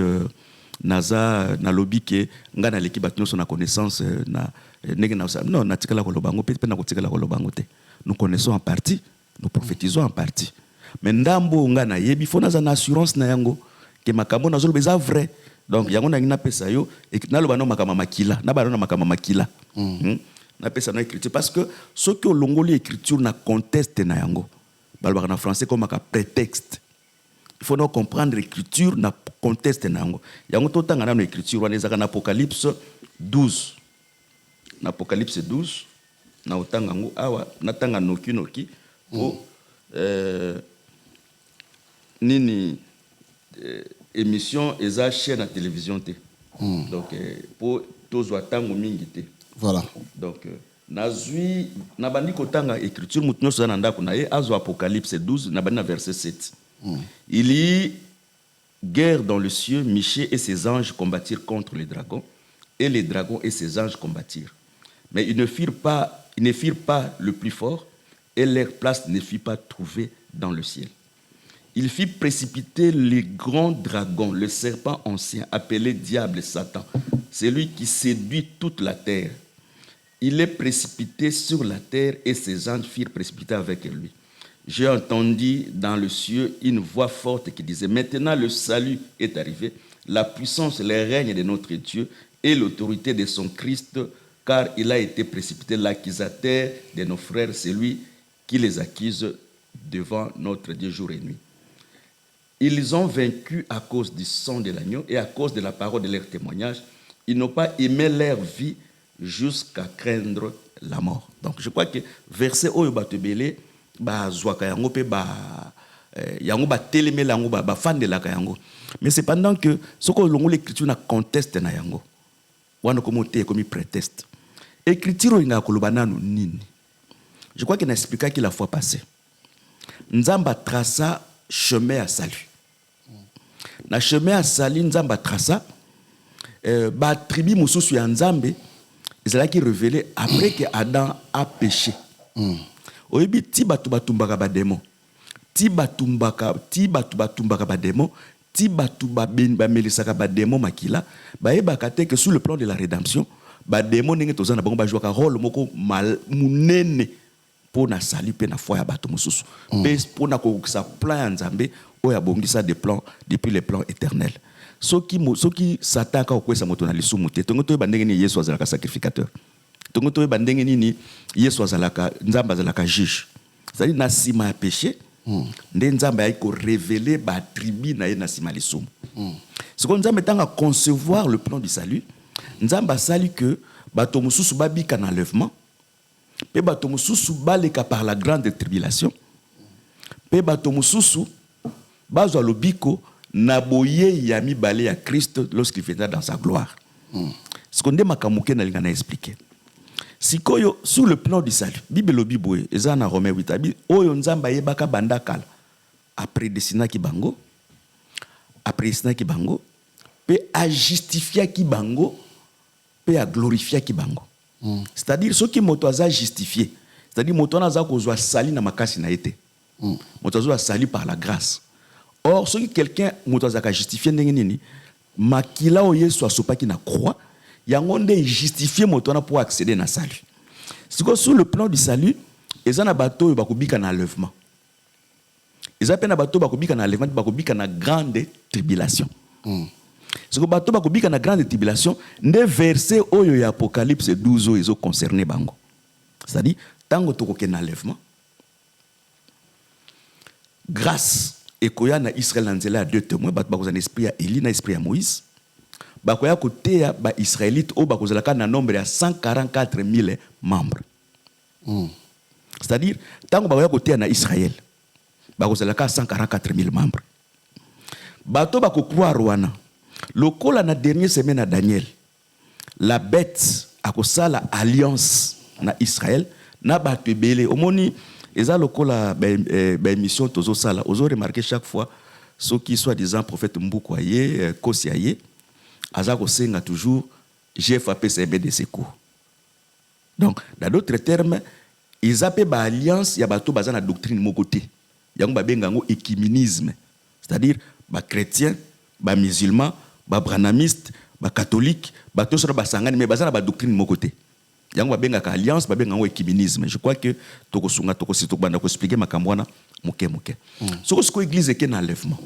naza na lobby ke nga na l'équipe batno son connaissance na nenge na non na tikala ko lobango pe na ko tikala ko lobango te. Nous connaissons en partie, nous prophétisons en partie. Mais ndambo nga na yebi faut na assurance na yango ke makambo na zolo beza vrai. Donc yango na ngina pesa yo et na lobano makama makila, na bano makama makila. Na pesa na écriture parce que ceux qui ont longoli écriture na conteste na yango. En français comme un prétexte. Il faut donc comprendre l'écriture dans le contexte. Il y a un temps dans l'écriture, on est en Apocalypse 12. Dans Apocalypse 12, on est en Noki, nini émission et ça chaîne à télévision. Donc, pour tous les temps, voilà. Donc, nazui nabandi kotanga écriture mutno sana ndako na ye azo Apocalypse 12 nabandi na verset 7. Il y eut guerre dans le ciel, Michel et ses anges combattirent contre les dragons et les dragons et ses anges combattirent. Mais ils ne firent pas le plus fort et leur place ne fut pas trouvée dans le ciel. Il fit précipiter les grands dragons, le serpent ancien appelé diable Satan, celui qui séduit toute la terre. Il est précipité sur la terre et ses anges firent précipiter avec lui. J'ai entendu dans le ciel une voix forte qui disait: maintenant le salut est arrivé la puissance et le règne de notre Dieu et l'autorité de son Christ, car il a été précipité l'accusateur de nos frères, c'est lui qui les accuse devant notre Dieu jour et nuit. Ils ont vaincu à cause du sang de l'agneau et à cause de la parole de leur témoignage. Ils n'ont pas aimé leur vie jusqu'à craindre la mort. Donc je crois que verset oyo batebele ba zwaka yango pe ba yango ba teleme lango ba fandela ka yango. Mais cependant que ce que longo l'écriture na conteste na yango. Wana comme te comme prétexte. Écriture inga koloba nanu nini. Je crois qu'il a expliqué qu'il la fois passée. Nzamba traça chemin à salut. Na chemin à salut nzamba traça ba tribu mususu ya nzambe ezala qui révélé après que Adam a péché. Oyebi ti batu batumbaka ba démon. Ti batu batumbaka ba démon, ti batu ba melisaka ba démon makila, ba yebaka te que sous le plan de la rédemption, ba démon ndenge tozana bango ba jouaka rôle moko mal munene pour na salut pe na foi ya bato mususu. Pe pour na ko sa plan ya nzambe oya bongisa des plans depuis les plans éternels. Soki Satan ka okwesa moto na lisumu te tongo to bandenge ni Yesu azalaka sacrificateur. Tongo to bandenge ni Yesu azalaka nzamba azalaka juge. C'est-à-dire na sima ya péché, nde nzamba ya ko révéler ba tribu na ye na sima lisumu. Ce qu'on nzamba tanga concevoir le plan du salut, nzamba sali que bato mususu babika na enlèvement, pe bato mususu baleka par la grande tribulation, pe bato mususu bazwa lobiko Naboye yami balé à Christ lorsqu'il viendra dans sa gloire. Ce qu'on dit makamuke na lingana expliqué. Si koyo sur le plan du salut, Bible lobi boye, ezana Romains 8 abi, oyo nzamba yebaka banda kala. Après desina ki bango, pe a justifier ki bango, pe a glorifier ki bango. C'est-à-dire ceux qui moto aza justifié, c'est-à-dire moto na za kozwa sali na makasi na été. Moto aza sali par la grâce. Or, si quelqu'un a justifié nini, makila oye soit sopa qui na croix, yangonde justifié motona pour accéder na salut. Si sur le plan du salut, ezana bato bakobika na enlèvement. Ezapena bato bakobika na enlèvement, bakobika na grande tribulation. Si bato bakobika na grande tribulation, ne verset oyo ya Apocalypse 12 oyo ezo concerné bango. C'est-à-dire tango tokoke na enlèvement. Grâce et koya na Israël nanzela a deux témoins bat bakozana esprit ya Élie na esprit ya Moïse bakoya kote ya ba israélite o bakozalaka na nombre ya 144 000 membres. C'est-à-dire tango bakoya kote na Israël bakozalaka 144 000 membres. Bato bako croire wana lokola na dernière semaine à Daniel la bête akosala alliance na Israël na bato ebele omoni eza lokola émission tozo sala ozo remarquer chaque fois ceux qui soi-disant prophète Mbouko aye Kosi aye aza ko senga toujours GFAP CB de secours. Donc dans d'autres termes ils appellent ba alliance ya bato bazana doctrine mokoté yango ba bengango écuménisme, c'est-à-dire ba chrétien, ba musulman, ba branamiste, ba catholique, ba to sera ba sangani mais bazana ba doctrine mokoté. Yango benga ka alliance ba benga ngo écuménisme. Je crois que tokosunga tokosito banda ko expliquer makamwana muke. Ce que l'église est na enlèvement.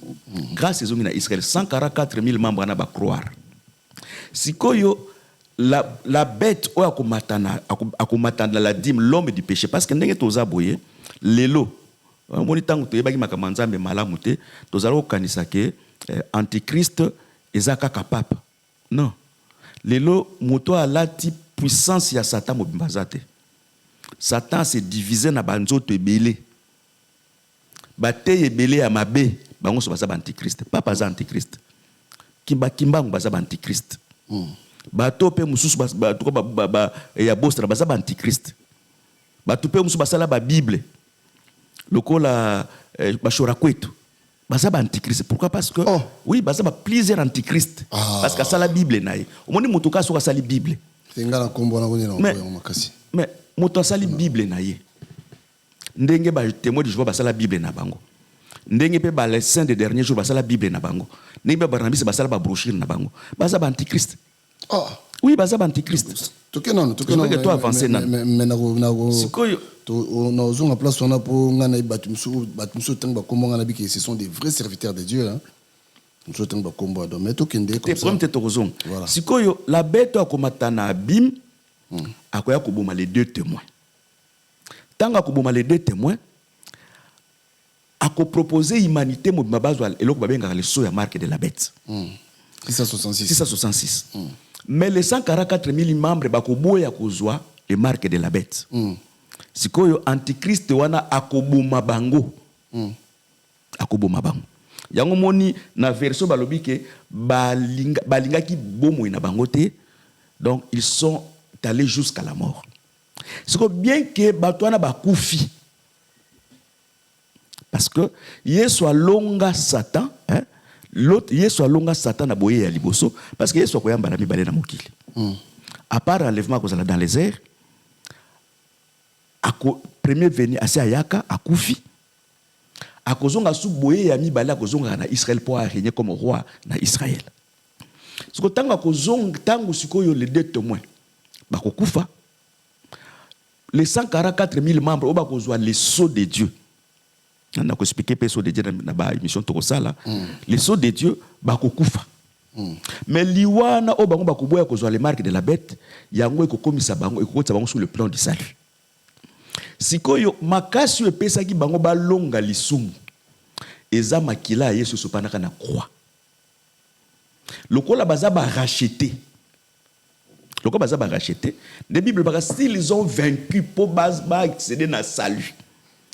Grâce aux na Israël 144 000 membres na ba croire. Sikoyo la bête o akomatana la dîme l'homme du péché parce que ndenge toza boye lelo moni tango to yebaki makambo nzambe malamu te tozala kanisa ke antichrist ezaka kapapa. Non. Lelo moto alati puissance ya Satan mobimbazate. Satan s'est divisé na banzoto ebele. Bate ebele ya mabe bango so baza antichrist. Papa za antichrist. Kimba baza antichrist. Bato pe mususu bato ya bostra baza antichrist. Bato pe mususu basala ba Bible. Lokola bashora kwetu. Baza antichrist. Pourquoi? Parce que oui, baza plusieurs antichrist. Parce que ça la Bible naï. Omoni mutuka so sali Bible. Mais moto sali Bible na ye. Ndenge ba témoin de Jéhovah basala Bible na bango. Ndenge pe ba les saints des derniers jours basala Bible na bango. Ndenge ba Barnabas basala ba brochure na bango. Baza antichrist. Oui, baza antichrist. Toke non, mais toi avancer na. Mais na sikoyo on a besoin de place on a pour ngana batumso tang ba komo ngana bi que ce sont des vrais serviteurs de Dieu hein. Mais tout kende comme ça. Voilà. Sikoyo la bête a komatana abim akoya koboma les deux témoins. Tanga koboma les deux témoins ako proposer humanité mo mabazwa eloko babenga le so ya marque de la bête. 666. Mais les 144 000 membres bakoboya kozwa les marques de la bête. Sikoyo antichrist wana akoboma bango. Akoboma bango. Yango moni na version balobi ke balinga ki bomo ina bangote, donc ils sont allés jusqu'à la mort. C'est que bien que batwana bakufi, parce que Yesu alonga Satan, hein, l'autre Yesu alonga Satan na boye ya liboso, parce que Yesu akoyamba na mibale na mokili. À part enlèvement kozala dans les airs, premier venu ase ayaka akufi. Akozonga sou boye ya mibale akozonga na Israël pour régner comme roi na Israël. Ce que tango akozonga tango sikoyo les deux témoins bakokufa. Les 144 000 membres bakozwa les sceaux de Dieu. On a expliqué les sceaux de Dieu dans la émission Tokosala. Les sceaux de Dieu bakokufa. Mais liwana obango bakoboya kozwa les marques de la bête, yango ekokomisa bango ekokotsa bango sur le plan du salut. Sikoyo makasi epesaki bango balonga lisumu eza makila Yesu sopanaka na croix. Lokola baza ba racheter. Lokola baza ba racheter, les Bibles baka s'ils ont vaincu pour base ba accéder na salut.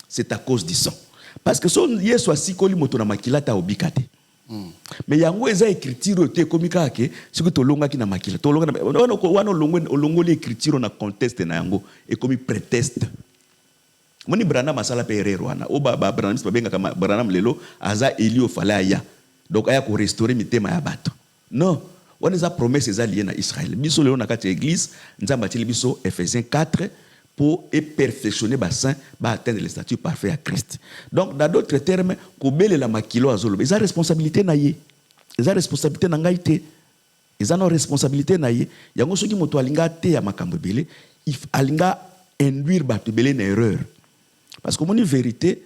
C'est à cause du sang. Parce que son Yesu asikoli moto na makila ta obikate. Mais yango eza écriture te komika ke siko to longa ki na makila. To longa wana longo l'écriture na conteste na yango et comme prétexte. Moni Branham masala perero wana oba Branham babenga kama Branham lelo aza Elio falaya. Donc aya ko restaurer mitema ya bato. Non, on a promesse eza lié na Israël. Biso lelo na kati église, nzamba tili biso Ephésiens 4 pour perfectionner bassin ba atteindre le statut parfait à Christ. Donc dans d'autres termes, ko bele la makilo azolo. Eza responsabilité na ye. Eza responsabilité na ngai te. Eza no responsabilité na ye. Yango soki moto alinga te ya makambo bele, if alinga induire bato bele na erreur. Parce que mon vérité,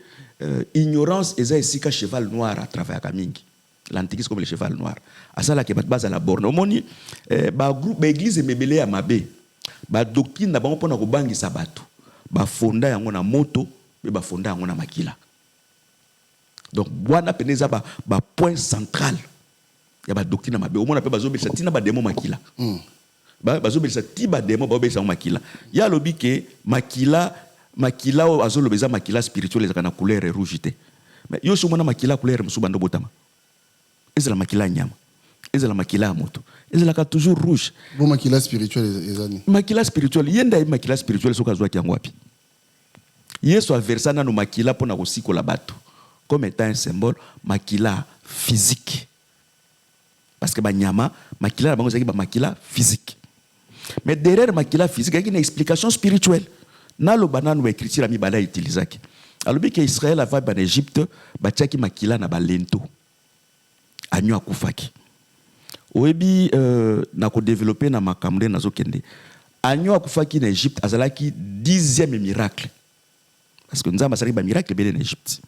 ignorance est un cheval noir à travers Kamingi. L'antichrist comme le cheval noir. À ça là qui est base à la borne. Au moni, groupe, église mebele à mabé. Doctrine n'a pas pour na kubangi sabatu. Fonda yango na moto, mais fonda yango na makila. Donc wana peneza point central. Ya doctrine na mabé. Au moins appelle bazobelisa tina ba démon makila. Bazobelisa tiba démon bazobelisa makila. Ya lobi ke makila o azolo beza makila spirituel ezaka na couleur rouge te. Mais yo so mona makila couleur musubando botama. Ezala makila nyama. Ezala makila moto. Ezala ka toujours rouge. Bon makila spirituel ezani. Makila spirituel yenda makila spirituel soka zwa ki yango wapi. Yesu a versé na no makila pona kosikola bato comme étant un symbole makila physique. Parce que ba nyama makila bango zaki ba makila physique. Mais derrière makila physique il y a une explication spirituelle. Na lo banane ou écriture la mibala utilisaki. Alors que Israël avait en Égypte, batiaki makila na balento. Anyo akufaki. Oebi na ko développer na makamre na zokende. Anyo akufaki na Égypte azalaki 10e miracle. Parce que nous avons un miracle en Égypte.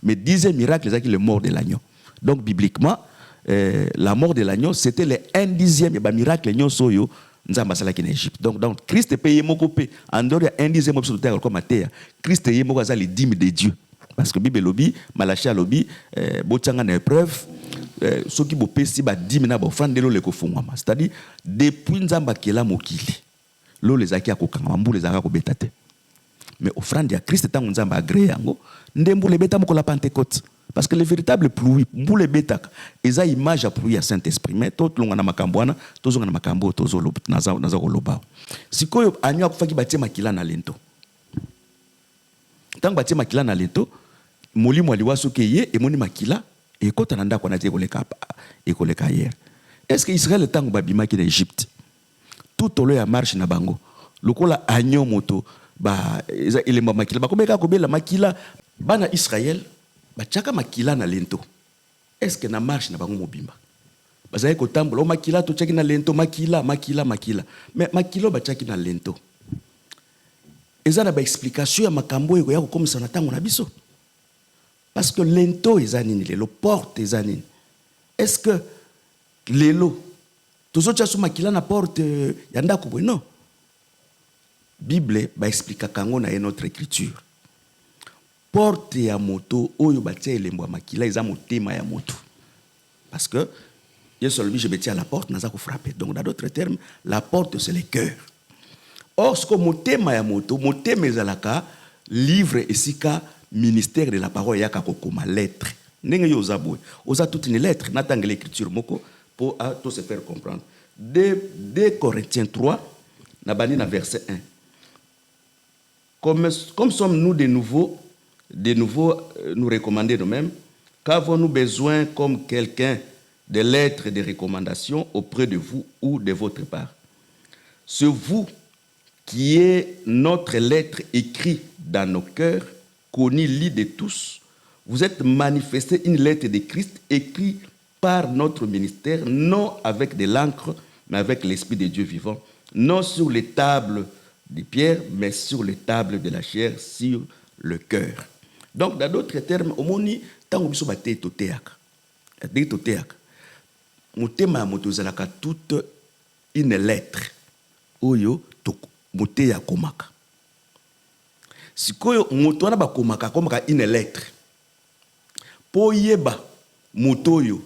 Mais 10e miracle c'est le mort de l'agneau. Donc bibliquement la mort de l'agneau c'était le 1/10 miracle l'agneau soyo. Nous avons en Égypte. Donc Christ est payé mon copé. En dehors de 1/10 de terre comme Mathéa. Christ est payé mon les dîmes de Dieu. Parce que Bible lobby, Malachia lobby, botsanga na épreuve, ceux qui bopesi ba dîmes na ba offrande lo le kofungwama. C'est-à-dire depuis nzamba kela mokili. Lo les aki akokanga mbu les akako betate. Mais offrande ya Christ tant nzamba agré yango, ndembu le beta moko la Pentecôte. Parce que le véritable pluie, boule betaka, eza image à pluie à Saint-Esprit. Mais tout longa na makambo wana, tozonga na makambo tozolo naza koloba. Sikoyo anyo akufaki batie makila na lento. Tant batie makila na lento, molimo aliwa soke ye et moni makila et kota nanda kwa natie koleka hier. Est-ce que Israël tant babima ki na Égypte? Tout olo ya marche na bango. Lokola anyo moto ba eza elemba makila ba komeka kobela makila bana Israël bachaka makila na lento. Est-ce que na marche na bango mobimba? Bazaye ko tambola o makila to chaki na lento makila. Mais makilo bachaki na lento. Eza na ba explication ya makambo eko ya ko komisa na tango na biso. Parce que lento eza nini le porte eza nini. est-ce que lelo tozotia so makila na porte ya ndako boye? Non. Bible explique kango na notre écriture. Porte ya moto oyo batia elembo makila eza motema ya moto. Parce que Yesu alobi je metia à la porte naza ko frapper. Donc dans d'autres termes, la porte c'est le cœur. Or ce que motema ya moto, motema ezalaka livre esika ministère de la parole yaka kokoma lettre. Ndenge yo zabwe. Oza toute une lettre natanga l'écriture moko pour tout se faire comprendre. 2 Corinthiens 3 na bani na verset 1. Comme sommes-nous de nouveau nous recommander nous-mêmes, qu'avons-nous besoin comme quelqu'un de lettres de recommandation auprès de vous ou de votre part? C'est vous qui est notre lettre écrite dans nos cœurs, connue, lue de tous. Vous êtes manifesté une lettre de Christ écrite par notre ministère, non avec de l'encre, mais avec l'Esprit de Dieu vivant, non sur les tables de pierre, mais sur les tables de la chair, sur le cœur. Donc, dans d'autres termes, au moni, tant que vous avez totéak, motema motozalaka toute une lettre, oyo to moteya komaka. Sikoyo motona ba komaka une lettre. Po yeba motoyo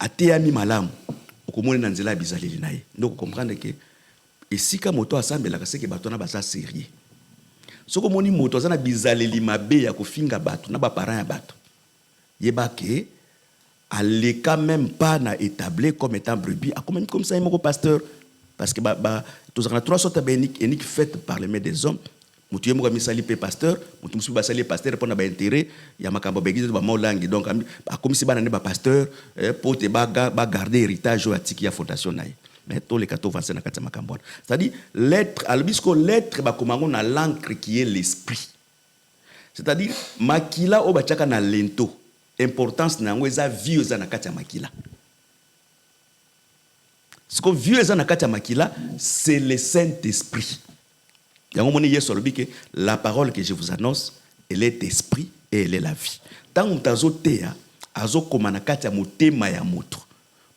ateyami malamu, okomoni na nzela bizaleli na ye. Donc comprendre que esika moto asambelaka seke bato na basa sérieux. Soko moni moto azana bizaleli mabe ya kofinga bato na ba parents ya bato. Yeba ke aleka même pas na établi comme étant brebis, a comme ça mon pasteur parce que tous on a 3 sortes béniques faites par les mains des hommes. Mutu yemo kami sali pe pasteur, mutu musu ba sali pasteur pour na ba intérêt, ya makambo begize ba molangi donc comme si ba na ba pasteur pour te ba garder héritage ou atiki ya fondation naï. Mais tous les cadeaux vont na kati makambo. C'est-à-dire lettre albisco lettre ba komango na l'encre qui est l'esprit. C'est-à-dire makila o ba chaka na lento. Importance na ngweza vieux za na kati makila. Ce que vieux za na kati makila, c'est le Saint-Esprit. La parole que je vous annonce, elle est esprit et elle est la vie. Tant que vous avez azo komana kati motema ya moto.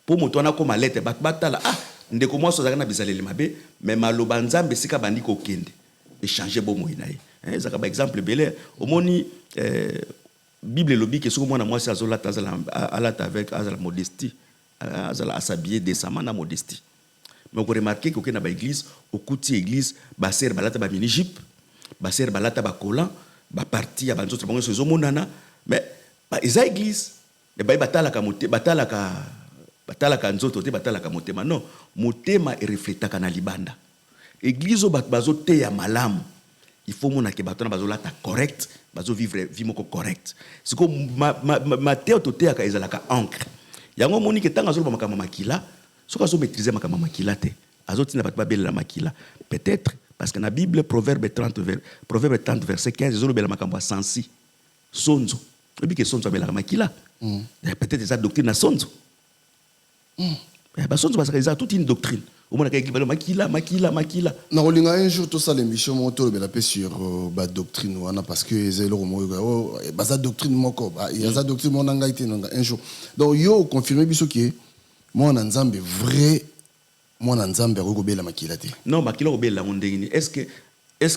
Pour moto na koma lettre batala ndeko mwa so zakana bizaleli mabe mais maloba nzambe sika bandi ko kende échanger bo moina ye. Zaka par exemple belé omoni Bible lobi que soko mwana mwasi azolata alata avec azala modestie azala s'habiller décemment na modestie. Mais vous remarquez qu'au na ba église, au côté église, ba ser balata ba mini jupe, ba ser balata ba collant, ba parti ya banzo bango sezo monana, mais ba eza église, et ba batala ka moté, batala ka nzoto te batala ka motema. Non, motema e reflétaka na libanda. Église o bazo te ya malamu. Il faut mona ke batona bazo lata correct, bazo vivre vimoko correct. C'est comme ma théo te ya ka ezalaka encre. Yango moni ke tanga zo ba makama makila. Ce qu'on a maîtrisé ma makila te, azoti na pas belle la makila. Peut-être parce que dans la Bible Proverbe 30 verset 15 ils ont belle makamba sensi. Sonzo. Et puis que sonzo belle la makila. Peut-être ça doctrine na sonzo. Sonzo parce que ça toute une doctrine. Au moins que makila. Na olinga un jour tout ça l'émission moto belle paix sur ba doctrine wana parce que zelo mo ba sa doctrine moko il y a sa doctrine mon ngaité un jour. Donc yo confirmer biso qui moi en Nzambe vrai moi en Nzambe rekobela makila te. Non makila obela ndengini. Est-ce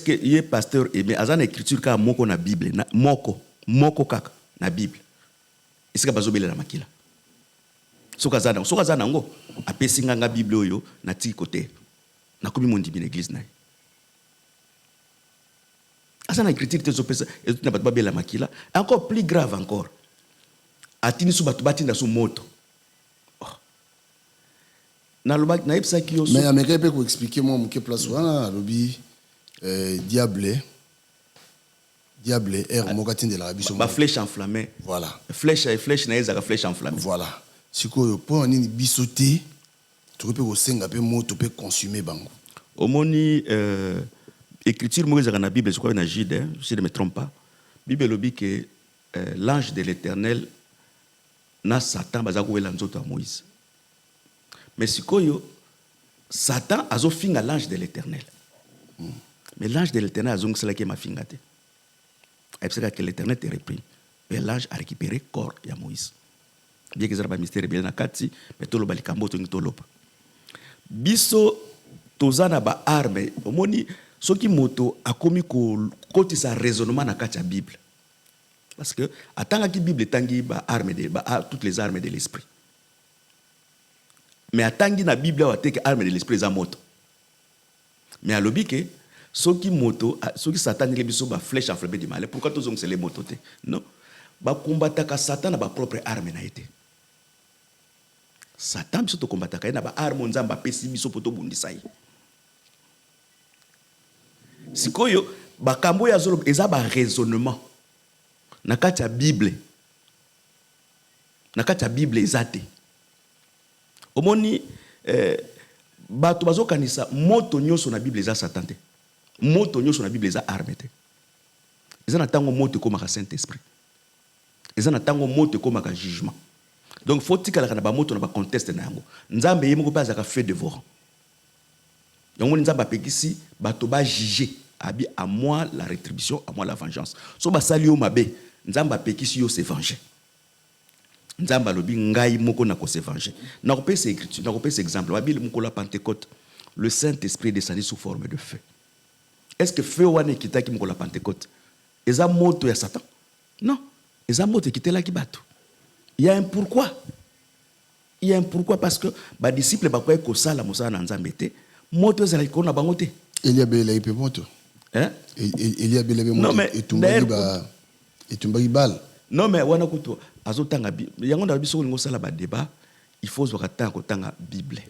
que yé pasteur aimé azana écriture ka moko na Bible na moko kaka na Bible. Est-ce que bazobela la makila? Soka zana ngo apesi nganga Bible oyo na ti côté. Na komi mondi bi l'église na. Azana écriture te zopesa et na babela makila. Encore plus grave encore. Atini su batu batinda su moto. Mais Américain peut expliquer moi mon place wana lobby diable er mokatin de l'Arabie Saoudite. Ba flèche enflammée. Voilà. Flèche na ezaka flèche enflammée. Voilà. Siko po nini bisoté tu peux osenga pe moto peut consumer bango. Omoni écriture mo ezaka na Bible je crois na Jude si je ne me trompe pas. Bible lobby que l'ange de l'Éternel na Satan bazako wela nzoto ya Moïse. Mais si Satan a finga l'ange de l'Éternel. Mais l'ange de l'Éternel a zong cela qui m'a fingate. Et c'est que l'Éternel te réprime. Mais l'ange a récupéré le corps de Moïse. bien que ça ba mystère bien na kati mais tolo ba likambo to ngitolopa biso tozana ba arme omoni soki moto akomi ko kotisa raisonnement na kati ya Bible parce que atanga ki Bible tangi ba arme de toutes les armes de l'esprit mais atangi na Bible wa teke arme de l'esprit za moto mais alobi ke soki moto soki Satan ngi biso ba flèche enflammée du mal pourquoi tozong c'est les moto te non ba combataka Satan na ba propre arme na été Satan biso to combataka na ba arme nzamba pesi biso poto bundisa yi sikoyo bakambo ya zolo eza ba raisonnement na kati ya Bible ezate omoni bato bazokanisa moto nyonso na Bible eza Satan te moto nyonso na Bible eza arme te eza na tango moto ekomaka Saint-Esprit eza na tango moto ekomaka jugement donc faut tikalaka na ba moto na ba conteste na yango nzambe ye moko pe azaka fait devoir yango nzambe apekisi bato ba juger abi à moi la rétribution à moi la vengeance so basali yo mabe nzambe apekisi yo se venger nzambe alobi ngai moko na ko se venger na kopesa écriture na kopesa exemple babili moko la Pentecôte le Saint-Esprit descendit sous forme de feu est-ce que feu wana kitaki moko la Pentecôte eza moto ya Satan non eza moto kitelaki bato il y a un pourquoi parce que ba disciple ba ko sala mosala na nzambe te moto ezala ko na bango te Eliabela ipe moto hein Eliabela be moto etumbaki bal non mais wana kuto azotanga yango na biso ngo sala ba débat il faut zo katanga kotanga Bible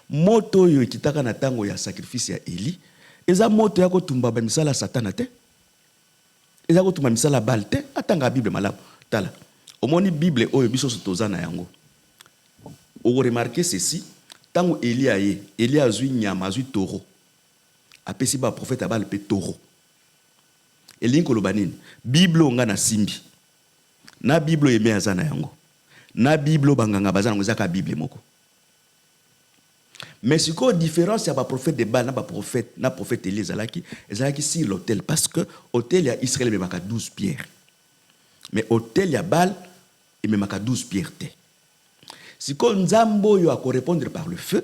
moto yo kitaka na tango ya sacrifice ya Eli eza moto ya kotumba ba misala Satan te eza kotumba misala bal te atanga Bible malamu tala omoni Bible oyo biso tozana yango o remarquer ceci tango Eli azui nyama azui taureau apesi ba prophète abal pe taureau elinko lobanini Bible nga na simbi na Bible yeme azana yango na Bible banganga bazana ngozaka Bible moko mais ce qu'on différence ya ba prophète de Baal na prophète Eli ezalaki sur l'autel parce que autel ya Israël memaka 12 pierres mais autel ya Baal il memaka 12 pierres te si ko nzambo yo ako répondre par le feu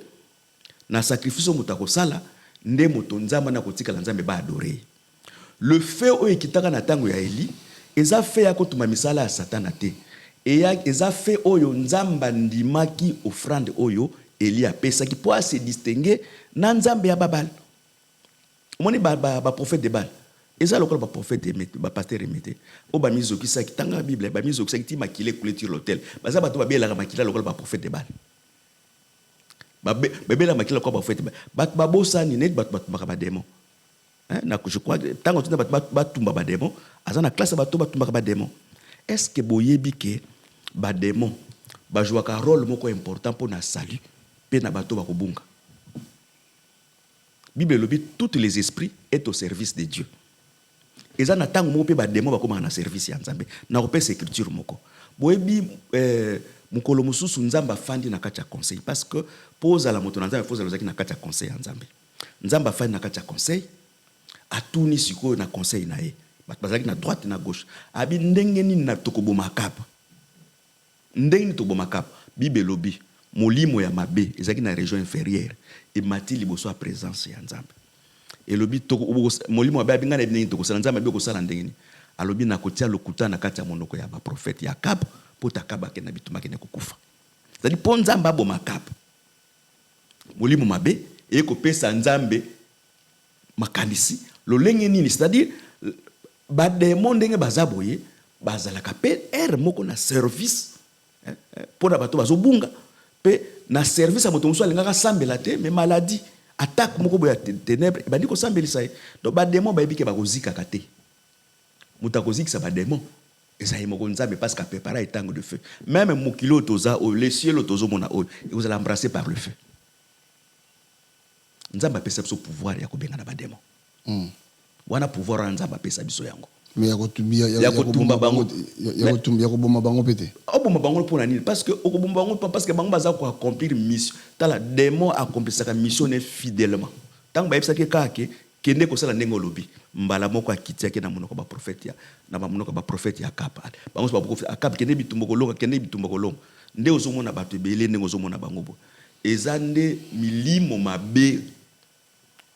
na sacrifice mutako sala nde moto nzamba na kotika la nzambe ba adorer le feu oyo kitaka na tango ya Eli eza fait ya kotuma misala ya Satan te eza fait oyo nzamba ndimaki offrande oyo Eli apesa ki pour se distinguer na nzambe ya Babal moni ba prophète de Baal eza lokola ba prophète ba pasteur emete o ba mizo ki sa kitanga Bible ba mizo ki sa ki makile couler l'autel baza bato ba bela makila lokola ba prophète de Baal ba bela makila lokola ba prophète bat ba bosani net bat ba démon na je crois tango tuna bat tumba ba démon azana classe bato bat tumba ba démon est-ce que boyebi ke ba démon ba jouer un rôle moko important pour na salut pe na bato ba kobunga Bible lobi tous les esprits est au service de Dieu eza na tango moko pe ba démon ba koma na service ya nzambe na kopesa écriture moko boyebi mukolo mususu nzamba fandi na kati ya conseil parce que poza la moto na nzambe poza lozaki na kati ya conseil ya nzambe nzamba fandi na kati ya conseil atuni siko na conseil na ye bazaki na droite na gauche abi ndenge nini na tokoboma kapa ndenge ni tokoboma kapa Bible lobi molimo ya mabe ezaki na région inférieure et mati liboso à présence ya nzambe et lobi molimo ya mabe ngana ndenge tokosala nzambe be kosala ndenge ni alobi na kotia lokuta na kati ya monoko ya ba prophète ya kapa pota kaba ke na bitumaki ne kokufa zali po nzambe aboma kapa molimo mabe e ko pesa nzambe makanisi lolenge nini c'est-à-dire ba démon ndenge bazaboye bazalaka pe moko na service pour bato bazobunga pe na service a moto muso alingaka sambela te mais maladie attaque moko boya ténèbres bandi ko sambelisa donc ba démon ba ebike ba kozika kate muta kozikisa ba démon esayi moko nzambe parce qu'a préparé etango de feu même mokilo toza o le ciel tozo mona o vous allez embrasser par le feu nzambe apesa biso pouvoir ya kobenga na ba démon wana pouvoir ya nzambe apesa biso yango mais ya kotumba bango ya koboma bango pete oboma bango pour nani parce que okoboma bango parce que bango baza ko accomplir mission tala démon accomplissaka mission ne fidèlement tant ba yebisa ke kake kende ko sala ndenge lobi mbala moko akitiaki na monoko ba prophète ya na ba monoko ba prophète ya kapa bango ba prophète akapa kende bitumba kolonga kende bitumba kolonga nde ozomona bato ebele ndenge ozomona bango bo eza nde milimo mabe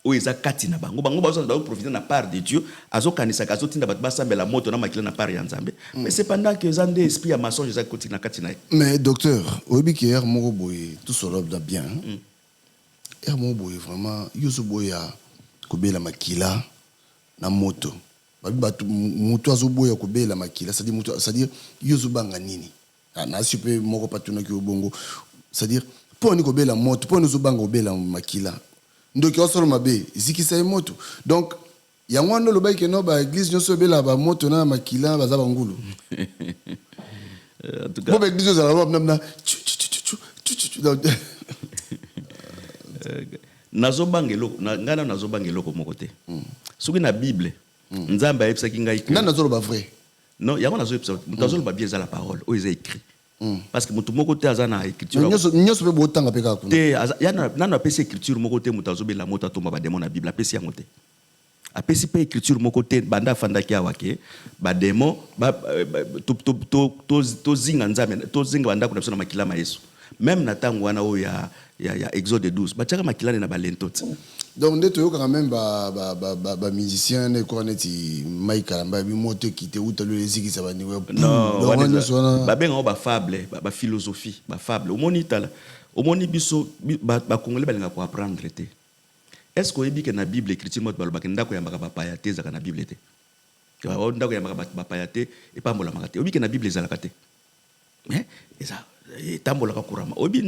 o eza kati na bango bango bazo profiter na part de Dieu azokanisa kazotinda bato basambela moto na makila na part ya Nzambe mais cependant que eza nde esprit ya mensonge eza koti na kati na mais docteur oyebi ke er moko boye tout cela va bien er moko boye vraiment yoso boya kobela makila na moto bato moto azoboya kobela makila c'est-à-dire yoso banga nini na super moko patuna ki obongo c'est-à-dire pour ni kobela moto pour nous banga kobela makila ndoki osolo mabe zikisa moto donc yango ndo lobai ke no ba église nyonso bela ba moto na makila baza bangulu en tout cas bo église za la na nazobangelo ngana nazobangelo ko mokote soki na bible nzambe ayebisaki ngai na nazolo ba vrai non yango nazoyebisa mutazolo ba bien za la parole o eza écrit parce que mutu moko te aza na écriture nyoso pe botanga pe ka kuna te yana nano apesi écriture moko te mutu azobela moto atomba ba démon na bible apesi yango te apesi pe écriture moko te banda fandaki awake ba démon to zinga nzambe to zinga banda kuna na makila ma Yesu même na tango wana o ya Exode 12 bachaka makila na balento donc nde toyoka quand même ba musicien ne ko neti Mike Lamba bi moto kite uta le ziki ça va ni non ba benga ba fable ba philosophie ba fable au moni tala au moni biso ba congolais balinga ko apprendre te est-ce que oyebi que na bible écriture mot balobaka ndako ya maka paya te zaka na bible te wa ndako ya maka paya te e pambola maka te oyebi que na bible ezalaka te eza tambolaka kurama oyebi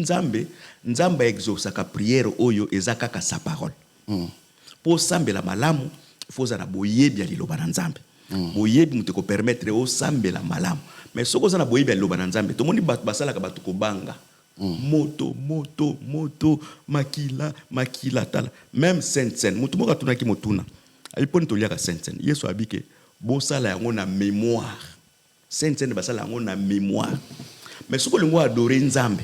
nzambe exaucaka prière oyo ezaka ka sa parole pour sambela malamu faut na boyebi ya liloba na nzambe boyebi mutu ko permettre o sambela malamu mais soko za na boyebi ya liloba na nzambe to moni bato basalaka bato ko banga moto makila tala même sainte mutu moko tunaki motuna aliponi to liaka sainte Yesu abike bo sala yango na mémoire sainte basala yango na mémoire mais soko lingo adorer nzambe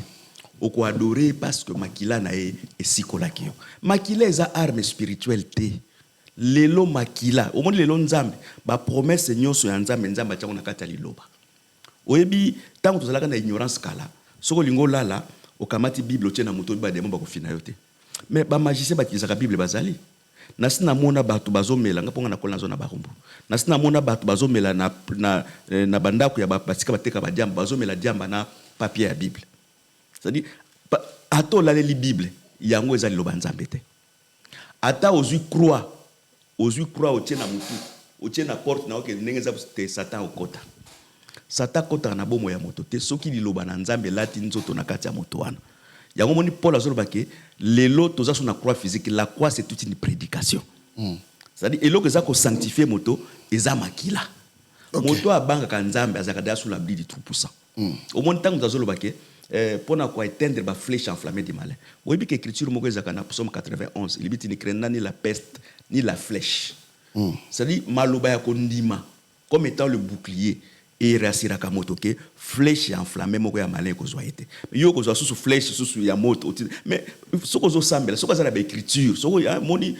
oko adorer parce que makila na esikolaki yo makila eza arme spirituelle te lelo makila au monde lelo nzambe ba promesse nyonso ya nzambe atango na kati ya liloba oyebi tango tozalaka na ignorance kala soko lingo lala okamati bible otiena moto ba demo ba kofina yo te mais ba magicien batisaka bible bazali nasina mona bato bazomela ngaponga na kola zona barumbu nasina mona bato bazomela na bandako ya batika bateka ba diamba bazomela diamba na papier ya bible c'est-à-dire ato la li bible yango ezali lo banzambe te ata ozui croix otiena mutu otiena porte na oke ndenge za te satan okota satan kota na bomo ya moto te soki liloba na nzambe lati nzoto na kati ya moto wana yango moni Paul azoloba ke lelo toza sur na croix physique la croix c'est toute une prédication c'est-à-dire eloko za ko sanctifier moto eza makila moto abanga ka nzambe azakada sous l'abri du tout-puissant au monde tango azoloba ke pona ko éteindre ba flèche enflammée du malin oyebi ke écriture moko ezaka na Psaume 91 il dit ni craindre ni la peste ni la flèche c'est-à-dire maloba ya kondima comme étant le bouclier et rasiraka moto ke flèche enflammée moko ya malin ko zoyete yo ko zo sous flèche sous ya moto mais soko zo sambela soko za na ba écriture soko ya moni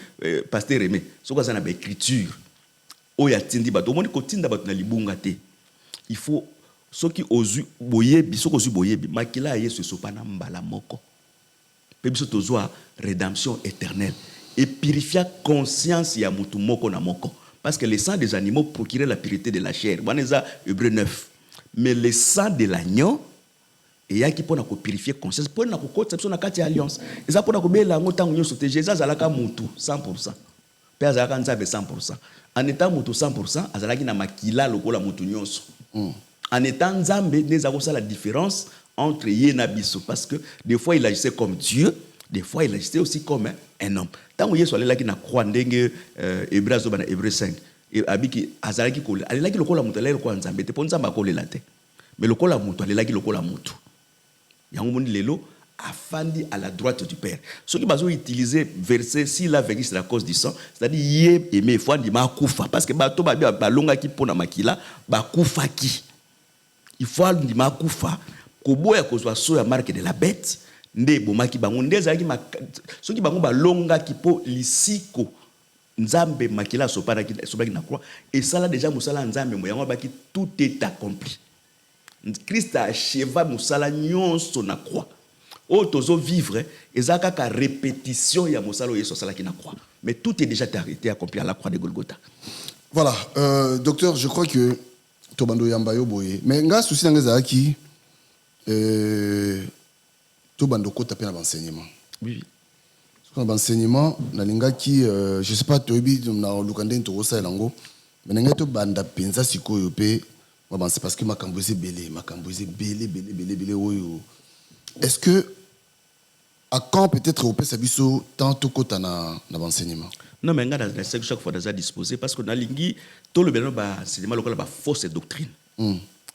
pasteur Aimé soko za na ba écriture o ya tindi bato moni ko tinda bato na libunga te il faut soki ozu boyebi soko ozu boyebi makila ya Yesu sopana mbala moko pe biso tozwa rédemption éternelle et purifier conscience ya mutu moko na moko parce que le sang des animaux procurait la pureté de la chair baneza Hébreux 9 mais le sang de l'agneau et yaki pona ko purifier conscience pona ko kotsa biso na kati ya alliance eza pona ko bela ngo tango nyoso te Jésus azalaka mutu 100% pe azalaka nzabe 100% en étant mutu 100% azalaki na makila lokola mutu nyonso en étant nzambe neza ko la différence entre ye na biso parce que des fois il agissait comme Dieu des fois il agissait aussi comme un homme tango Yesu alelaki na croix ndenge Hébreux zo bana Hébreux 5 et abiki azalaki ko alelaki lokola mutu alelaki ko nzambe te po nzamba ko lelate mais lokola mutu alelaki lokola mutu yango moni lelo afandi à la droite du Père ceux qui bazo utiliser verset si la véritable c'est la cause du sang c'est-à-dire yé aimé fandi makufa parce que bato ba longa ki pona makila bakufa ki il faut ndi makufa koboya kozwa so ya marque de la bête nde bomaki bango ndeza ki soki bango balonga ki po lisiko nzambe makila sopaki na croix et ça là déjà musala nzambe moyango baki tout est accompli. Christ a achevé musala nyonso na croix. O tozo vivre ezaka ka répétition ya musala yeso sala ki na croix. Mais tout est déjà été accompli à la croix de Golgotha. Voilà, docteur, je crois que Tobando Yambayo Boye. Mais nga souci ngeza ki Tobando kota pe na enseignement. Oui. Dans l'enseignement, je sais pas, tu as Lukande Ntorosa Elango, mais tu as banda pensa siko yope, c'est parce que ma camboise belé. Est-ce que à quand peut-être au Pesabiso tant tout côté dans l'enseignement? Non, mais chaque fois déjà disposé parce que dans l'ingui tout le bien enseignement local ba fausse doctrine.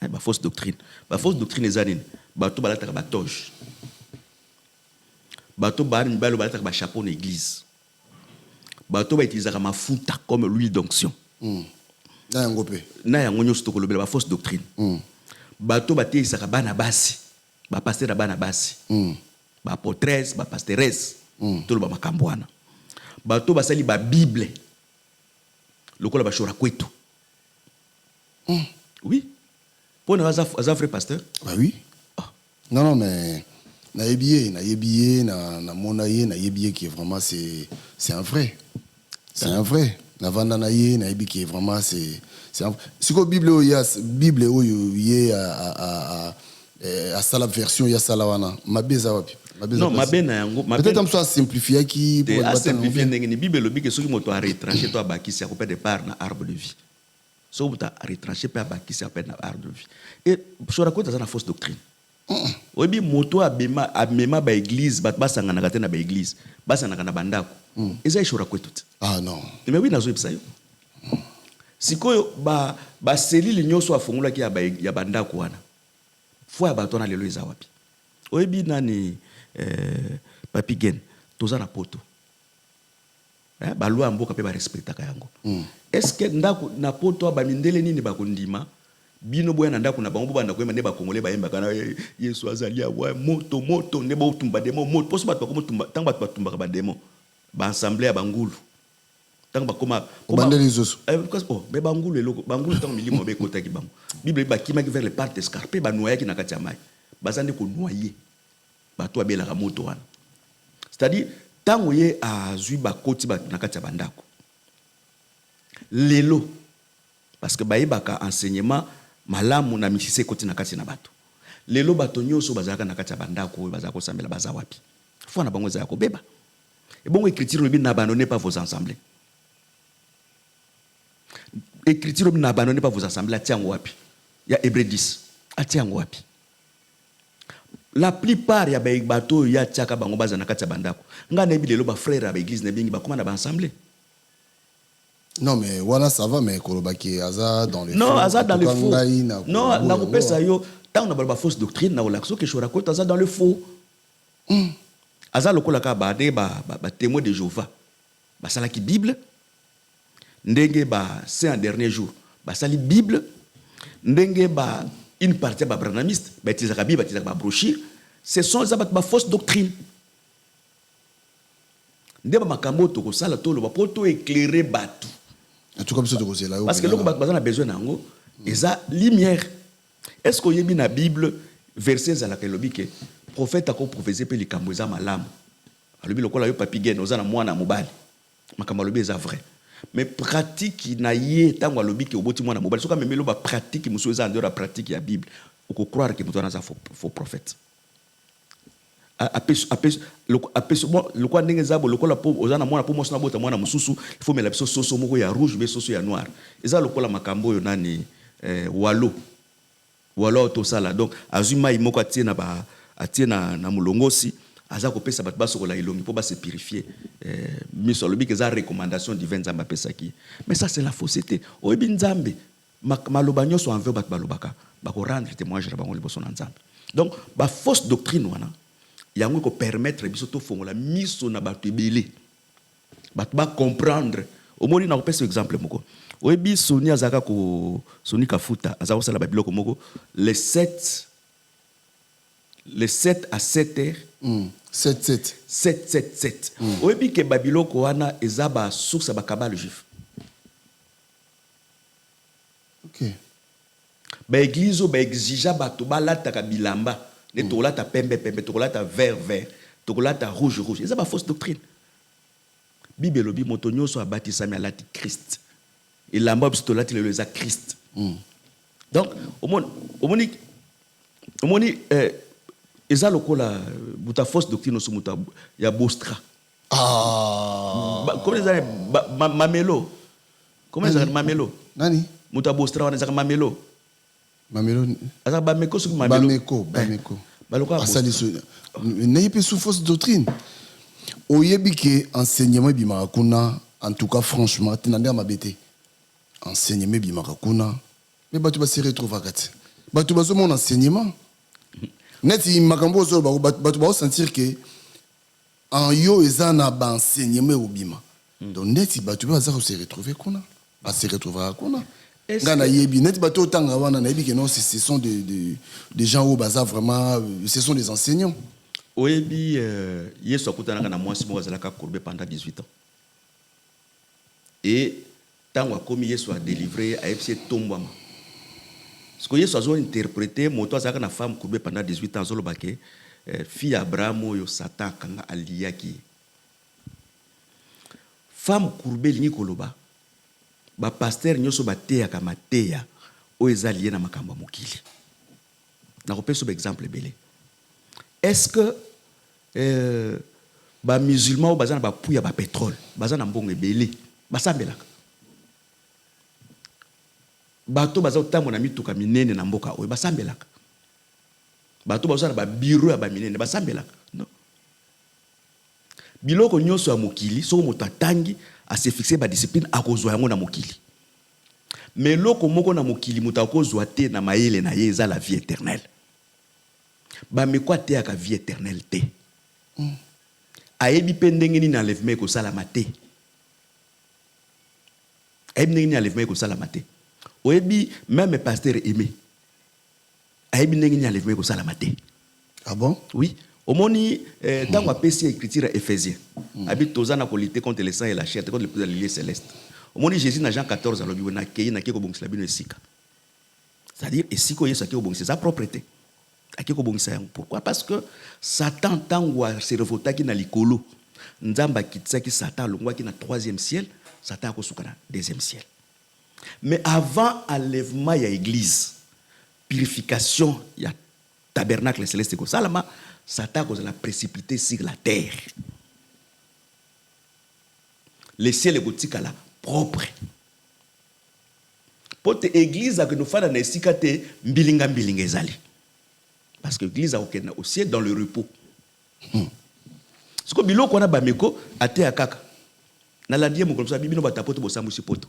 Ba fausse doctrine. Ba fausse doctrine les années. Ba tout balata ba toge. Bato bani balo balata ba chapeau d'église. Bato ba utilisaka mafuta comme l'huile d'onction. Na yangope. Na yango nyoso to kolobela ba fausse doctrine. Bato ba tisaka bana basi. Ba pasteur bana basi. Ba apôtresse, ba pasteuresse. To lo ba makambwana. Bato ba sali ba Bible. Lokola ba shora kwetu. Oui. Pour nous as vrai pasteur? Bah oui. Non mais na yebiye na monaye na yebiye qui est vraiment c'est un vrai. C'est un vrai. Na vanda na ye na yebi qui est vraiment c'est un si ko Bible o ya Bible o ye à sala version ya sala wana mabeza wapi? Non, mabena yango peut-être am soit simplifier qui pour ba simplifier ndenge ni Bible lobi ke soki moto a retrancher to abakisi a couper de part na arbre de vie. So moto a retrancher pe abakisi a na arbre de vie. Et sur la côte ça na fausse doctrine. Obi moto abema ba église basangana kate na ba église basangana na bandako eza ishura kwetu. Ah non. Mais oui nazo epsa yo. Sikoyo ba selile nyoso afungula ki ya bandako wana. Fwa bato na lelo eza wapi. Obi nani Papi Gen toza na poto. Ba loi mboka pe ba respectaka yango. Est-ce que ndako na poto ba mindele nini ba kondima? Bino boya na ndako na bango banda ko mande ba kongole ba yemba kana Yesu azali awa moto ne ba utumba demo moto poso bato ko tumba tang bato batumba ba demo ba assemblée ya bangulu tang ba koma bandeli zoso parce que mais bangulu eloko bangulu tang milimo be kota ki bango Bible ba kima ki vers les parts escarpées ba noyer ki na kati ya mai bazande ko noyer bato abela ka moto wana c'est-à-dire tango ye azui ba koti ba na kati ya bandako lelo parce que ba yebaka enseignement malamu na misise koti na kati na bato lelo bato nyoso bazaka na kati ya bandako bazako sambela baza wapi fo na bango za ko beba et bon écriture le bi n'abandonnez pas vos assemblées écriture le n'abandonnez pas vos assemblées atiango wapi ya Hébreux 10 atiango wapi la plupart ya bato ya tiaka bango baza na kati ya bandako nga na bi lelo ba frère ba église na bingi ba koma na ba assemblée. Non mais voilà ça va mais kolobaki aza dans les non aza dans le faux non na kopesa yo tant na ba fausse doctrine na olaxo ke shora ko aza dans le faux aza lokola ka ba témoin de Jéhovah ba sala ki Bible ndenge ba c'est un dernier jour ba sali Bible ndenge ba une partie ba branamiste ba tizaka Bible ba tizaka ba brochure ce sont za ba fausse doctrine ndeba makambo to ko sala to lo ba poto éclairer batu. Parce que l'on a besoin d'ango, ils ont lumière. Est-ce qu'il y a dans la Bible verset à laquelle le prophète a prophétisé pour les Kamboza malam. Alors le kola yo Papi Gen oza na mwana mobali. Makamalobi est vrai. Mais pratique na yé tango lobi ke oboti mwana mobali. So ka memelo ba pratique muso eza ndora pratique ya Bible. Oko croire que muto na za faux prophète. Le quoi ndenge zabo lokola po ozana mwana po mosna bota mwana mususu il faut mela biso soso moko ya rouge be soso ya noir eza lokola makambo yo nani walo to sala donc azuma imoko atie na ba atie na mulongosi aza ko pesa bato basokola ilongi po ba se purifier miso lobi que za recommandation divine nzamba pesa ki mais ça c'est la fausseté oyebi nzambe maloba nyoso envers bato balobaka ba ko rendre témoignage na bango liboso na nzambe donc ba fausse doctrine wana yango ko permettre biso to fongola miso na bato ebele bato ba comprendre omoni na kopesa exemple moko oyebi Soni azaka ko Soni Kafuta azaka sala babiloko moko les 7 le 7 à 7 heures. 7. Oyebi ke babiloko wana eza ba source ba kabale juif. Ok. Ba église ba exija ba to balata ka bilamba, ne to lata pembe, to lata vert, to lata rouge. Eza ba fausse doctrine. Bible lobi moto nyonso abatisami alati Christ. Et lamba biso to lati le eza Christ. Donc omoni eza lokola buta fausse doctrine so muta ya bostra. Comment ça mamelo? Comment ça mamelo? Nani? Muta bostra wana zaka mamelo. Mamelo. Asa bameko so mamelo. Bameko. Baloko asali so n'ayez pas sous fausse doctrine. Oyebi ke enseignement bimaka kuna, en tout cas franchement tinande mabete. Enseignement bimaka kuna. Mais batu ba se retrouver kat. Batu ba so mon enseignement. Net makambo zo batu ba sentir que en yo ezana ba enseignement obima. Donc net batu ba za se retrouver kuna. Ba se retrouver kuna. Ngana yebi net batu tanga wana na yebi que non ce sont des gens au bazar vraiment ce sont des enseignants. Oyebi yeso akutana na mwasi mo azalaka courbé pendant 18 ans. Et tant a commis yeso a délivré a epsi tombama. Ce que yeso a interprété moto azalaka na femme courbée pendant 18 ans zolo baké fille Abraham yo Satan kanga aliaki. Femme courbée lingi koloba ba pasteur nyoso bateya kama teya o ezalié na makambo mokili. Na kopesa un exemple belé. Est-ce que ba musulman bazana ba pouya ba pétrole bazana mbongo ebele basambelaka bato baza otambo na mituka minene na mboka oyo basambelaka bato bazana ba bureau ya ba minene basambelaka non biloko nyonso ya mokili so moto atangi a se fixer ba discipline akozwa yango na mokili mais loko moko na mokili moto akozwa te na mayele na ye eza la vie éternelle. Ba me kwa te aka vie éternelle te. Ayebi pendenge ni enlèvement ko salama te. Ayebi ndenge ni enlèvement ko salama te. Oyebi même pasteur aimé. Ayebi ndenge ni enlèvement ko salama te. Ah bon? Oui. Omoni tango apesi écriture Éphésiens. Abi tozana ko lutter contre le sang et la chair, contre le pouvoir céleste. Omoni Jésus na Jean 14 alobi na kei na keko bongisa bino esika. C'est-à-dire esiko yeso akeko bongisa sa propreté. Pourquoi? Parce que Satan tangwa se revotaki na likolo. Nzamba kitsaki Satan longwa ki na 3e ciel, Satan ko suka na 2e ciel. Mais avant enlèvement ya église, purification ya tabernacle céleste ko salama, Satan ko la précipité sur la terre. Le ciel est gotika la propre. Pour te église que nous fana na esika te mbilinga ezali. Parce que l'église a au ciel dans le repos. Ce que biloko wana bameko ate akaka. Na la die mokolo sa bibino batapoto bo sambusi poto.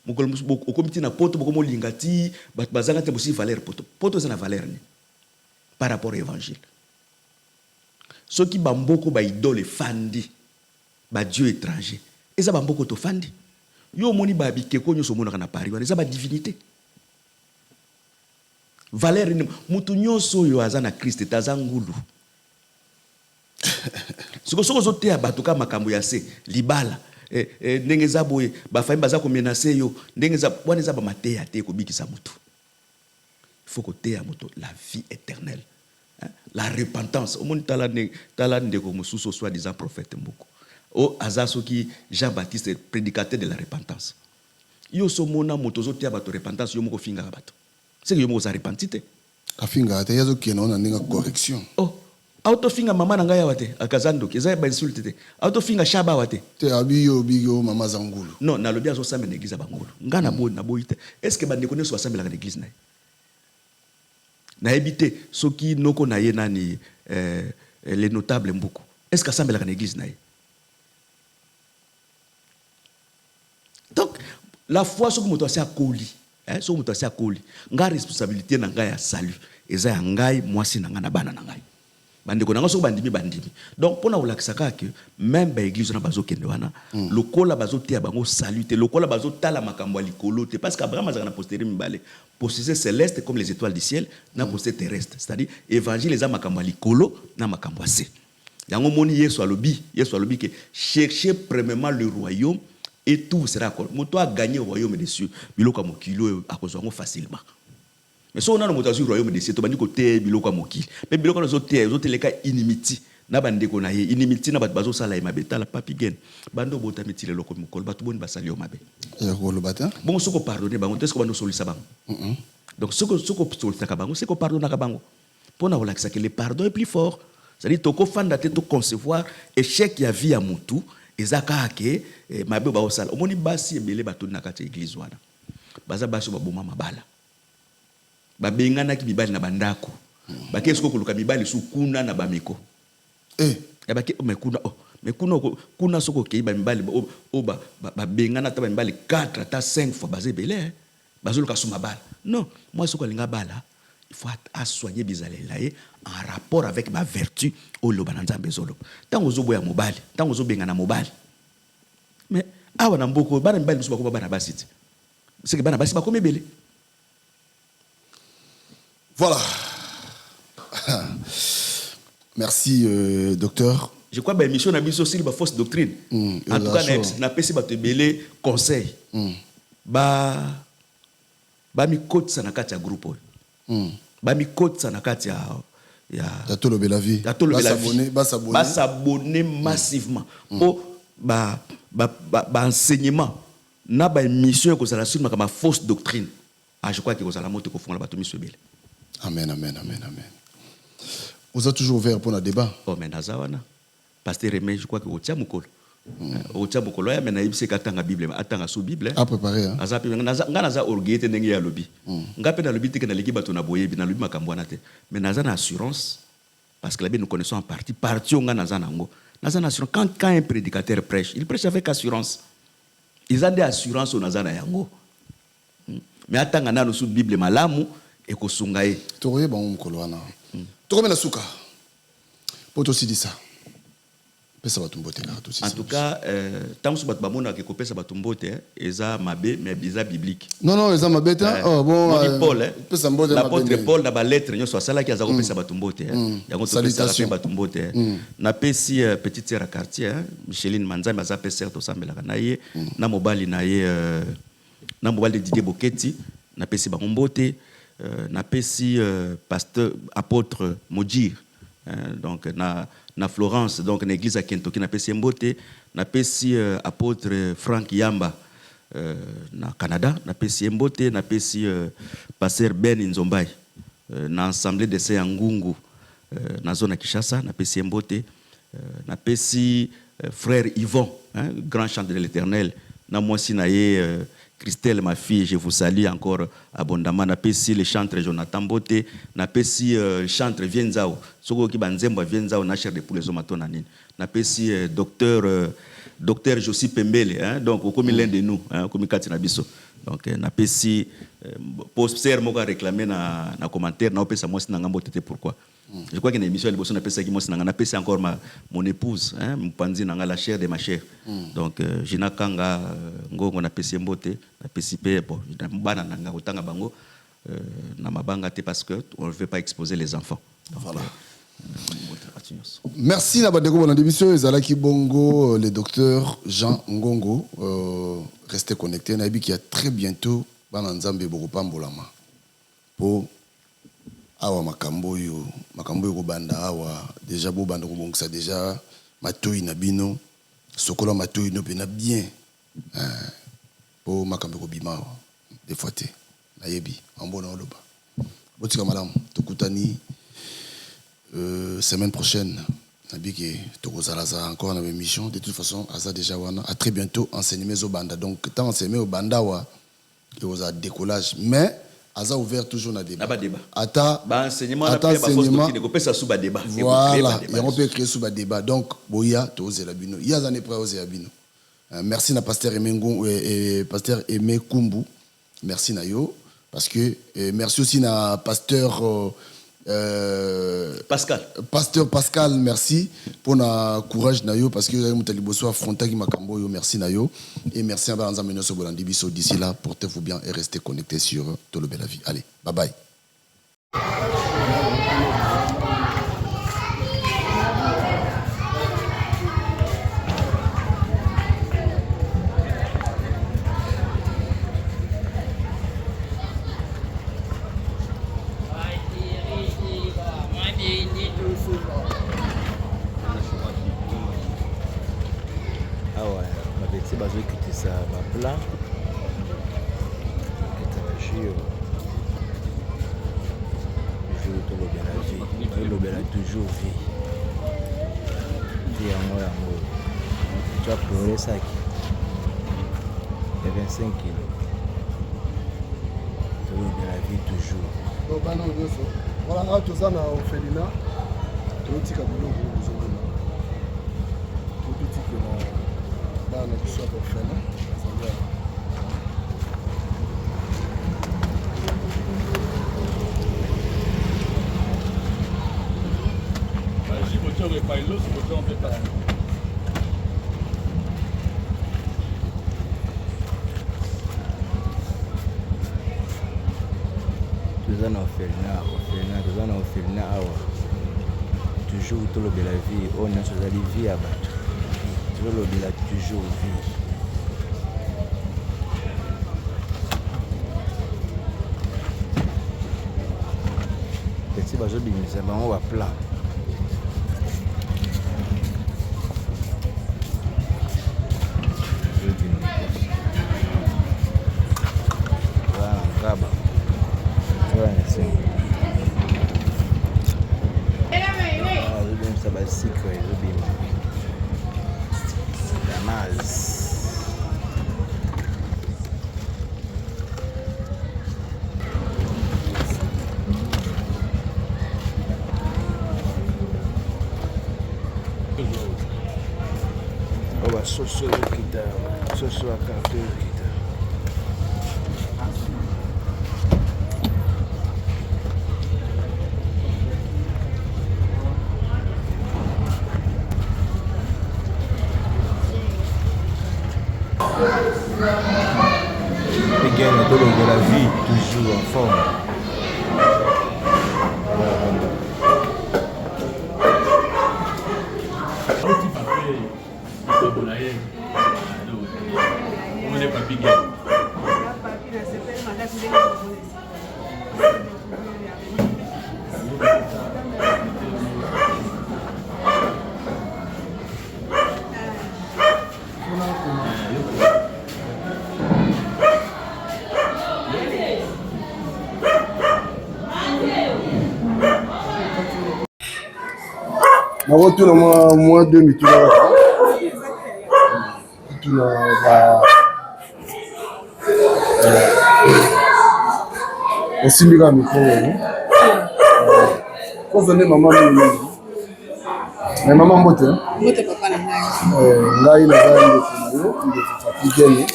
Mokolo okomiti na poto bokomo lingati bazanga te bosi valeur poto. Poto ça na valeur ni par rapport à l'évangile. Ce qui bamboko ba idole fandi ba dieu étranger. Eza bamboko to fandi. Yo moni ba bikeko nyoso mona kana pari wana eza ba divinité. Valeur ni mutu nyonso yo azana Christ tazangulu. Siko soko zote abatuka makambo ya se libala ndenge za boye ba famille baza ko menacer yo ndenge za bwana za ba mateya te ko bikisa mutu. Il faut que te moto la vie éternelle. La repentance. Au monde talande ko mususo soi-disant prophète mboko. O azaso ki Jean-Baptiste prédicateur de la repentance. Yo so mona moto zote abato repentance yo moko finga abato. C'est que yo moko za repentite. Afinga ate yazo kena na ndinga correction. Oh, auto finga mama na ngai wate akazando ke za ba insulte te. Auto finga shaba wate. Te abiyo bigo mama zangulu. Non, na lobi azo sambe na église bangulu. Ngana bo na boite. Est-ce que ba ndeko so sambe la église na? Na ebité soki noko na ye nani les notables mboko. Est-ce que sambe la église na? Donc la foi soki moto asa koli. So mutu akoli nga responsabilité na ngai ya salut eza ya ngai mwasi na ngai na bana na ngai bandeko nanga so bandimi donc pona olakisaka que même ba église na bazo kende wana lokola bazo tia bango salute lokola bazo tala makambo likolo te parce qu'Abraham azaka na postérité mibale postérité céleste comme les étoiles du ciel na postérité terrestre c'est-à-dire évangile eza makambo likolo na makambo se yango moni Yesu alobi que cherchez premièrement le royaume et tout sera accompli moto a gagné au royaume des cieux biloko mokilo akozwa ngo facilement. Mais si on a le royaume des cieux, on a dit que biloko moki. Mais biloko les autres les cas inimiti. Na bande ko na ye inimiti na bazo sala e mabeta la papigen. Bando bota mitile loko mukol batu bon basali o mabe. Ya ko lo bata. Bon soko pardonner bango est-ce que bando solisa bango. Donc soko solisa ka bango c'est ko pardonner ka bango. Pour na relaxer que le pardon est plus fort. C'est-à-dire toko fanda te to concevoir échec ya vie ya mutu ezaka ke mabe ba osala. Omoni basi ebele batu na kati église wana. Baza basi ba boma mabala. Babengana ki mibali na bandako bake siko kuluka mibali su kuna na bamiko ya bake kuna soko ke ba mibali babengana ta mibali 4 ta 5 fois bazé belé bazoluka su mabala non moi soko linga bala il faut assoigner bizalela en rapport avec ma vertu au lobana nzambe zolo tango zo boya mobali tango zo bengana mobali mais awa na mboko bana mibali su bakoba bana basiti c'est que bana basi bakomi belé. Voilà. Merci, docteur. Je crois que l'émission a mis aussi la fausse doctrine. En tout cas, na pesi ba te belé conseil. Ba mi coach ça na kati ya groupe. Ba mi coach ça na kati ya Tolo Bela Vie. Ba s'abonner massivement. Ba enseignement na ba émission ko ça la sur ma fausse doctrine. Ah je crois que ça la moto ko fonga ba to monsieur belé. Amen. Vous êtes toujours ouvert pour le débat. Oh, mais Nazawana. Pasteur Remé, je crois que au Tchamukolo. Au Tchamukolo, il y a une katanga Bible, atanga sous Bible. À préparer. Naza orgueil te nengi ya lobby. Ngape na lobby te kana leki bato na boye na lobby makambwana te. Mais naza na assurance parce que là nous connaissons en partie on naza nango. Naza na assurance quand un prédicateur prêche, il prêche avec assurance. Ils ont des assurances au naza na yango. Mais atanga na sous Bible malamu et ko sungaye. Toroye bon mukolo wana. Tokome na suka. Poto si dit ça. En tout cas, tant que tu as dit que tu as mabé, mais bizarre biblique. Non, ils ont mabé. Oh, bon. Paul, l'apôtre Paul, dans la lettre, il y a ça qui a dit que il y a salutation. Na pesi petite sœur à quartier, Micheline Manza, mais ça peut ser to sambela kanaye, na mobali naye, na mobali Didier Boketi, na pesi bangombote, na pesi pasteur apôtre Mojir, donc na Florence, donc une église à Kentucky, na pesi Mbote, na pesi apôtre Frank Yamba na Canada, na pesi Mbote, na pesi pasteur Ben Nzombai, na assemblée de Saint Ngungu, na zone à Kinshasa, na pesi Mbote, na pesi frère Yvon, grand chanteur de l'Éternel, na moi si naye Christelle, ma fille, je vous salue encore abondamment. Na pesi le chantre Jonathan Bote, na pesi chantre Vienzao. Soko ki banzemba Vienzao na cher de pour les hommes atona nini. Na pesi docteur Josie Pembele, donc comme l'un de nous, comme Kati Nabiso. Donc na pesi poster moka réclamer na commentaire na opesa moi sinanga mbotete pourquoi. Je crois que l'émission elle na pesa ki moi sinanga na pesi encore mon épouse, mpanzi nanga la chair de ma chair. Donc Jina Kanga ngongo na pesi mbote, na pesi pe bon, bana nanga utanga bango na mabanga te parce que on ne veut pas exposer les enfants. Donc, voilà. Merci na bandeko na émission ezalaki bongo le docteur Jean Ngongo, restez connectés na bi qui a très bientôt bana nzambe boko pambolama po awa makambo yo ko banda awa déjà bo banda ko bongisa déjà matoi na bino sokola matoi no pena bien po makambo ko bima des fois te na yebi ambona oloba botika malamu tokutani semaine prochaine nabiki tokozalaza encore dans l'émission de toute façon asa déjà wana à très bientôt enseignement zo banda donc tant enseignement au banda wa et aux décollage mais asa ouvert toujours na débat ata enseignement na pas ça sous débat voilà et on peut créer sous débat donc boya toze la bino ya za ne prêt oze bino merci na pasteur Emengo et pasteur Aimé Kumbu merci na yo parce que merci aussi na pasteur Pasteur Pascal, merci pour le courage nayo parce que vous avez affronté Makambo, merci nayo et merci à Baranza Menos Bolandi Bisso. D'ici là, portez-vous bien et restez connectés sur Tolo Bella Vie. Allez, bye bye. Ça va plat toujours vie tu as pleuré ça et 25 kilos de la vie toujours voilà tout ça na Ophelina tout tika biloko bozongona tout tika na soit Ophelina toujours tout le la vie on a chose à vie à battre toujours le la toujours vie petit bazo bimisa bango wa plat soso kita soso akafe kita Piguel de la vie toujours en forme. tout le mois 2000 tout aussi bien micro pour donner maman mais maman mbote papa na ngai na fatigué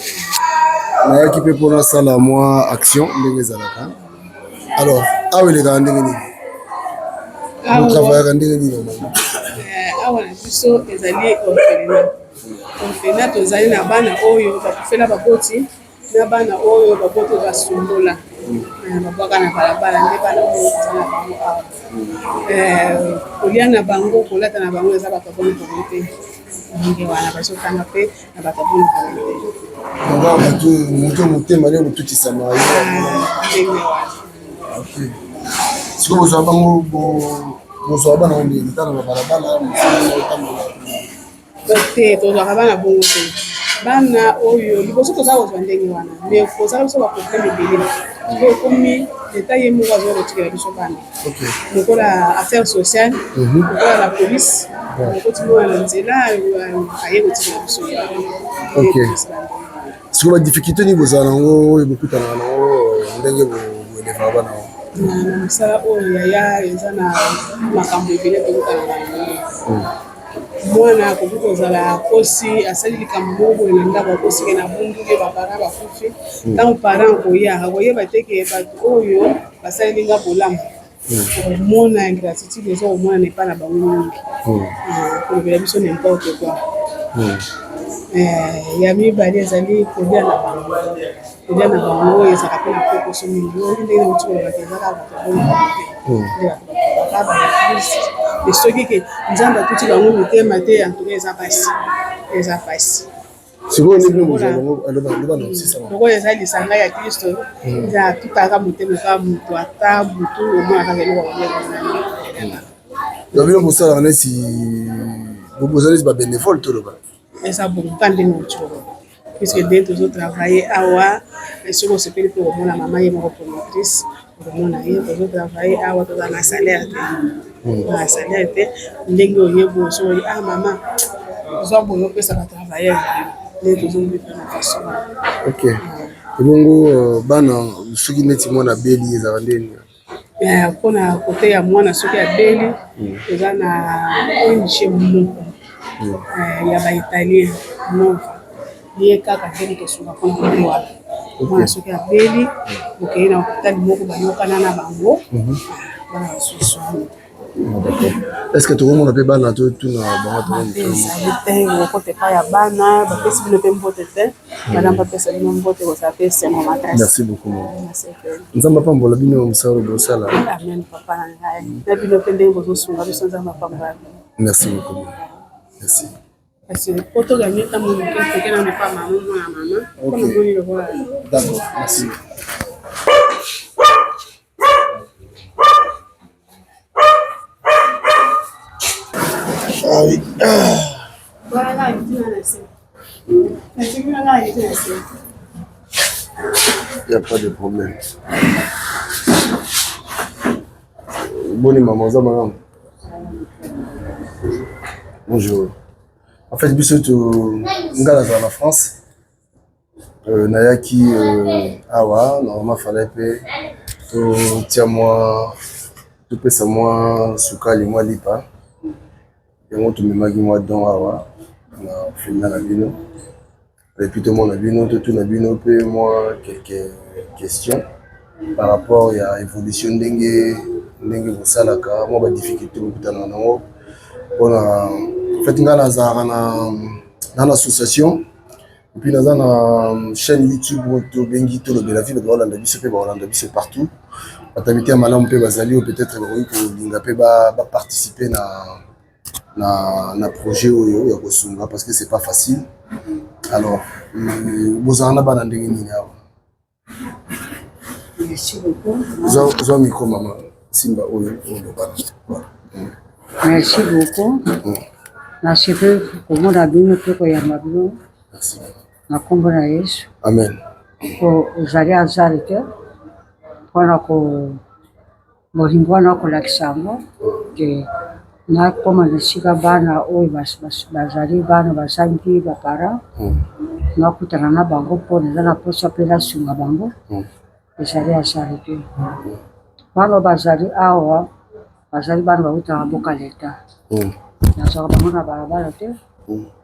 na yaki pe pour sala moi action ndenge ezalaka alors aweleka ndenge nini travaillaka ndenge nini awa na biso ezali orphelinat tozali na bana oyo bakufela baboti na bana oyo baboti basumbola babwaka na balabala nde bana oyo eza na bango awa kolia na bango kolata na bango eza bato boni koboni te ndenge wana bazotanga mpe na bato boni koboni te moto motema nde kotutisama ndenge wana siko bozwa bango bozwa bana ondeta na babalabala te tozwaka bana bongo te bana oyo liboso toza kozwa ndenge wana me kozala biso baproblème ebele po ekomi leta ye moko azoya kotikela biso bana lokola affaire sociale lokola la police okotimona na nzela aye kotikela biso siko badifficulté nini bozala nango oyo bokutanaka nango ndenge boelevaka bana na mosala oyo yaya eza na makambo ebele tokotanaka nango mwana akoki kozala kosi asali likambo moko boye na ndako akosike na bunduke baparent bakufi ntango parent akoya akoyeba teke bato oyo basalilinga bolamu omona ingratitude eza omona na epai na bango mingi kolobela biso n'importe quoi. Ya mibale ezali kolia na bango oyo ezalaka mpe na pokoso mingi oyo ndenge na uti kolobaka ezaka bato mais soki ke nzambe atuti bango motema te antuka eza pasi lokoyo eza lisanga ya kristo eza atutaka motema kaka moto ata butu omonaka eloko bino bosalaka neti boza neti babénévole toloba eza bonka ndenge oti koloba puisque nde tozotravaille awa soki osepeli mpe komona mama ye moko promotrice okomona ye tozotravaille awa toza na salaire te ndenge oyebi osoki mama tozwa boyo opesa batravailleur nde tozomipena faso. Ok ebongo bana soki neti mwana beli ezaka ndeni mpona kote ya mwana soki abeli eza na ONG moko ya baitalien nova ye kaka ndenge tosunga mpona kote wana mwana soki abeli okei na hôpital moko bayokana na bango bana basusu wana. Est-ce que tokomona mpe bana totuna bango ezali te okote epai ya bana bapesi bino mpe mbote te bana bapesa bino mbote kozala mpe sengo makasi. Merci beaucoup nzambe apambola bino mosala bosala. Amen papa na ngai na bino mpe ndenge bozosunga biso nzambe apambola bino. Merci beaucoup merci. Kasi poto gagner ta mon ke na pas maman na mama ko na boni le voilà. D'accord merci. Ah oui. Voilà, il dit là c'est. C'est là il dit c'est. Il n'y a pas de problème. Bonne maman, ça madame. Bonjour. En fait, biso to ngala za na France. Nayaki awa normalement fallait pe to tia moi to pesa moi sukali moi lipa. Et on te memaki moi don awa na fina na bino. Et puis tout le monde a bino tout na bino pe moi quelques questions par rapport à l'évolution ndenge vous salaka moi ba difficulté butana nango pona en fait ngana za na l'association et puis dans une chaîne YouTube to bengi to lobela vie ba Hollande biso pe ba Hollande biso partout batamité malamu pe bazali peut-être ba ko linga pe ba participer na projet oyo ya kosunga parce que c'est pas facile. Alors bozana bana ndenge nini awa. Merci beaucoup. Zo micro maman Simba oyo bana. Merci beaucoup. Merci pour mon abino pe ko yamba bino. Merci. Na kombo na Yesu. Amen. Ko uzali azalite. Pona ko molimbwana ko lakisamo ke na koma nisika bana oyo bazali bana basangi bapara. Na kutana na bango pona na posa pela sunga bango. Ezali azalite. Bano bazali awa bazali bana bauta boka leta. Nazala bango na balabala te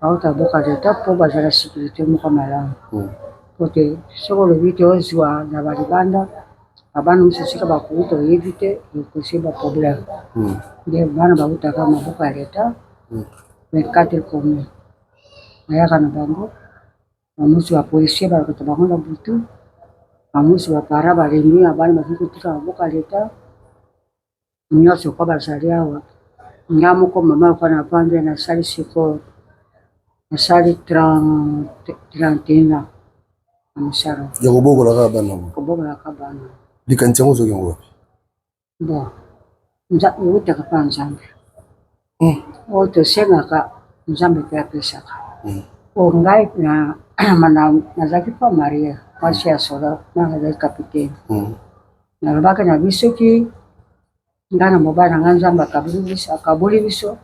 bauta boka leta po bazala sécurité moko malamu pote soko lobi te ozwa na balibanda abana mosusu esika bakuuta oyebi te ekosi baproblème nde bana bautaka maboko ya leta 24 commune nayaka na bango bamosusu bapolisier balakota bango na butu bamosusu bapara balemi ya bana bazali kotika maboko ya leta nyonso kwa bazali awa nga moko mama kwa na pande na sali siko na sali 31 ans amsara ya koboko la kabana koboko la kabana likantia ngozo yango bon nza yote kapa nzambe oto sengaka nzambe pe apesaka o ngai na mana nazaki pa maria kwasi ya sola na ngai capitaine na robaka na bisoki ngana mobana nga nzambe akaboli biso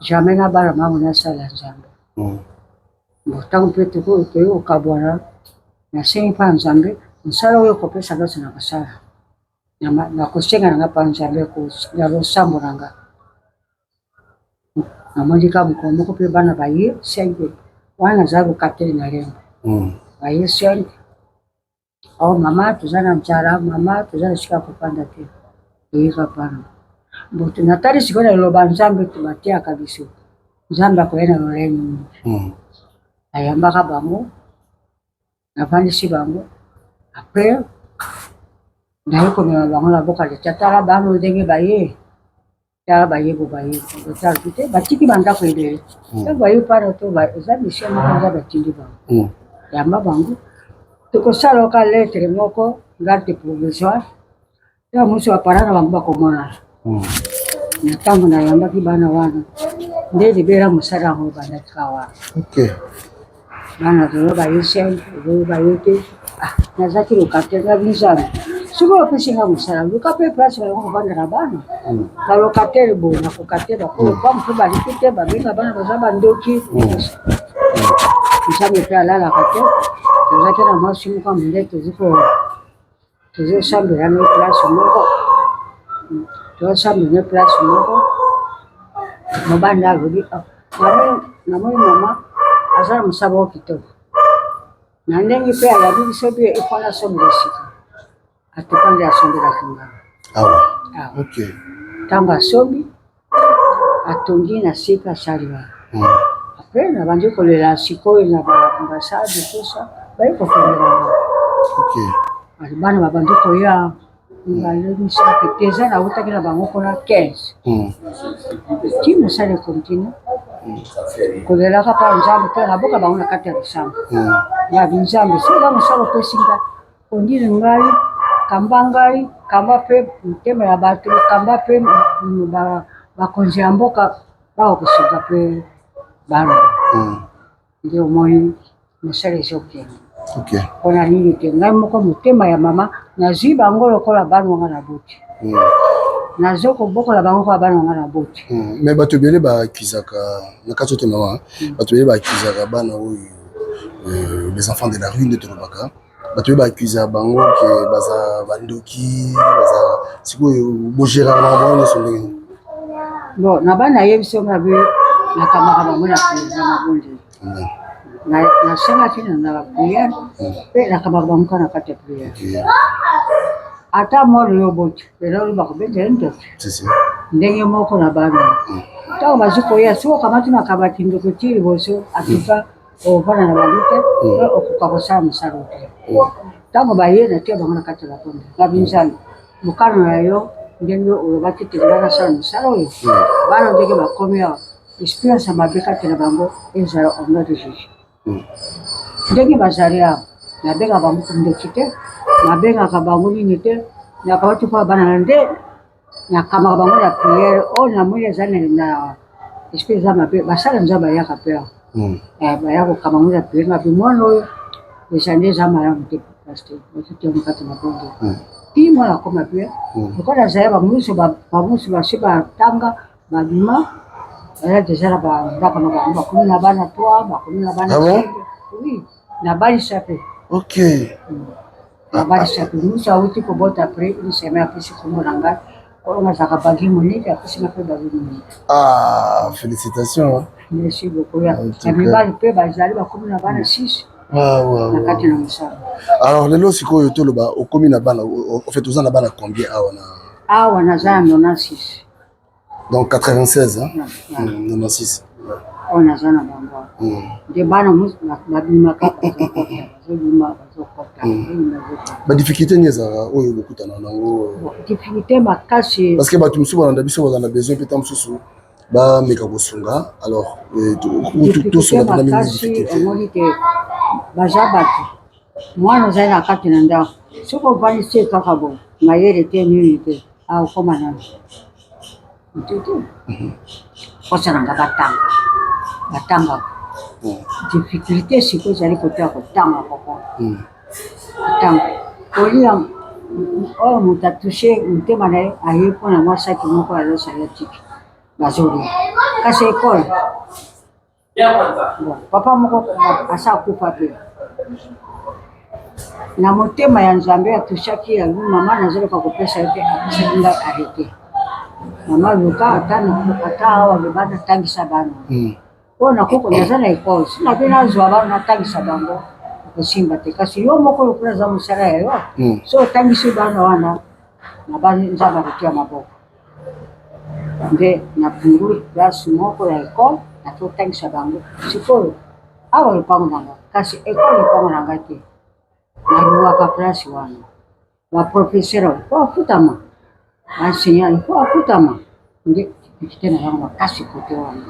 jamais na bana mangu nasala nzambe ntango mpe tokoyo okabwana nasengi mpa nzambe mosala oyo kopesa biso na kosala nakosenga nanga mpa nzambe ya losambo na nga namondika mokolo moko mpe bana baye senke wana nazali kokaptele na lembo baye senke ao mama toza na nzala mama toza na esika kopanda te toyika pana mboto natali sikoyo eloba nzambe tubatiaka biso nzambe akoya na lolenge ayambaka bango navandisi bango apres naye komema bango na boka leta tala bano ndenge baye tala bayebo bayetala te batiki bandako ebele so baye pana to eza mission moko nzambe atindi bango yamba bango tokosala oka lettre moko garde provisoire ya mosu bapara na bango bakomona na ntango nayambaki bana wana nde libera mosala yango bandakika wana bana toyo baye simple oyo baye te nazaki lokate nga binzambe sikoyo opesinga mosala luka mpe place bango kovanda na bana balokatere boye nakokate bakoloba mpe baliki te babenga bana baza bandoki nzambe mpe alalaka te tozaki na mwasi moko monde tozosambela ne place moko tozosambela ne place moko mobanda alobi namoni mama aza na mosaba o kitoko na ndenge mpe alabi biso bie efana sombela sika atoka nde asombelaki ngana ntango asombi atongi na sika asali wana apres nabandi kolela sikoyo na baambasade tosa baye kofendelanga bana babandi koya balemisaka te eza nautaki na bango mpona 15 ti mosala ekontinue kolelaka mpa nzambe mpe naboka bango na kati ya bisambo ya binzambe soza mosala opesinga ondile ngai kamba ngai kamba mpe motema ya bato kamba mpe bakonzi ya mboka bakokosuka mpe bana nde omoi mosala ezokende mpona nini te ngai moko motema ya mama nazwi bango lokola bana wanga na boti nazokobokola bango kwa bana wanga na boti mais bato ebele baakizaka na kati ote mama bato ebele baakizaka bana oyo les enfants de la rue nde tolobaka bato ebele baakizaka bango ke baza bandoki baza sikoyo bogéraka bango nyonso ndenge bon na bana yebiso ngabe nakamaka bango na président mabondeli nasengaki na bapriere mpe nakamaka bango ka na kati ya priere ata mwana yo boti lelo oyo bakobetela ntoto ndenge moko na bana ntango bazwi koya soki okamati makabati ndeko ti liboso atuka ovanda na bango te okoka kosala mosala te ntango baye na tia bango na kati ya bakonde babinzali mokano na yo ndenge olobaki te nga nasala mosala oyo bana ndenge bakomi awa experience ya mabe kati na bango ezala omna de juge ndenge bazali awa nabengaka bango kondoki te nabengaka bango nini te nakabati mpo bana na nde nakamaka bango na priere oyo namoni eza na esprit eza mabe basala nzambe bayaka mpe awa baya kokama ngo na priere ngapi mwana oyo eza nde eza malamu te paster bakitiango kati na bongo ti mwana akoma mpe lokola azali bamusu basi batanga babima eza deja na bandako na bango bakomi na bana 3 bakomi na bana oui nabalisa mpe nabalisa mpe musu awuti kobota apres une semaine apesi kombo na ngai kolonga azalaka bagi monike apesinga mpe bagi monike félicitation merci beaucoup ya mibali mpe bazali bakomi na bana 6 na kati na mosala alors lelo sikoyo toloba okomi na bana ofait oza na bana combien awa naza na 96 donc 96 96 oyo naza na bango nde bana babimaka badifficulté nini ezalaka oyo bokutana nango difficulté makasi parce que bato mosusu balanda biso bazala na besoin mpe ta mosusu bameka kosunga alors difficulté makasi omoni te baza bato mwana ozali na kati na ndako soki ovandi te kaka bo mayele te nini te akokoma nano ntete kosalanga batanga difficulté sikoyo ezali koteya kotanga koko kotanga kolia oyo moto atushe motema na ye aye mpona mwasaki moko azosala tiki bazolia kasi ekole papa moko asa akufa mpe na motema ya nzambe atushaki alobi mama nazoloka kopesa ye te apesaki ngai arete mama luka ata awa loba natangisa bana oyo nakoko naza na ekole sina mpe nazwa bana natangisa bango kosimba te kasi yo moko lokola aza mosala ya yo so otangisi bana wana na bani nzambe akotia maboko nde nafunguli place moko ya ekole natotangisa bango sikoyo awa lopango na ngai kasi ekole lopango na ngai te naluwaka place wana baprofesseur po afutama baenseignant po afutama nde pikite na yango makasi kote wana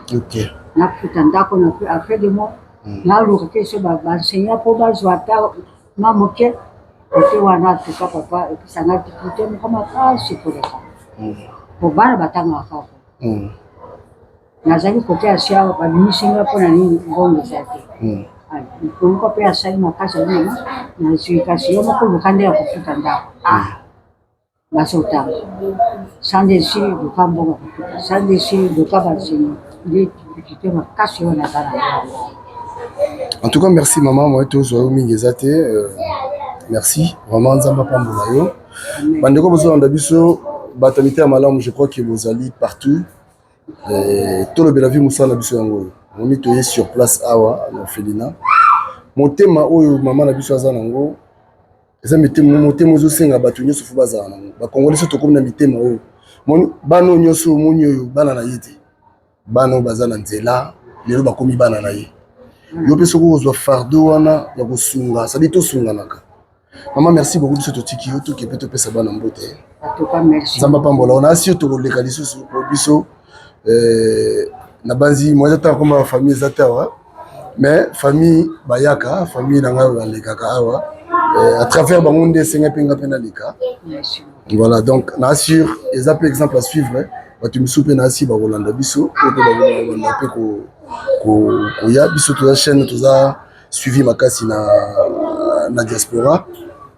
nafuta ndako na après de mois naluka ke so baenseignant po bazwa ata ma moke kote wana tuka papa episanga pikite moko makasi koleka po bana batangaka kaka nazali kote ya sia babimisinga mpona nini ngongo eza te moko mpe asali makasi alima nazwi kasi yo moko luka nde ya kofuta ndako basotanga sandesi luka mbongo kofuta sandesi luka banseignant nde pikite makasi oyo naza na en tout cas merci maman moi tozwa yo mingi eza te merci vraiment nzambe apambola yo bandeko bozolanda biso bato ya mitema malamu je crois que bozali partout tolobela vi mosala biso yango oyo moni toye sur place awa na orphelinat motema oyo mama na biso aza nango eza motema ozosenga bato nyonso fo bazala nango bakongoli so tokomi na mitema oyo moni bana oyo nyonso omoni oyo bana na ye te bana oyo baza na nzela lelo bakomi bana na ye yo mpe soki okozwa fardeau wana ya kosunga sadi tosunganaka mama merci beaucoup biso totiki yo toke mpe topesa bana mbote nzambe apambola ona asi yo tokoleka lisusu po biso na banzi moi eza ntango koma bafamille eza te awa mais famille bayaka famille na ngai oyo alekaka awa à travers bango nde esenga mpe nga mpe naleka voilà donc na assure eza mpe exemple à suivre bato misu mpe na asi bakolanda biso po mpe babanda mpe koya biso toza chaîne toza suivi makasi na diaspora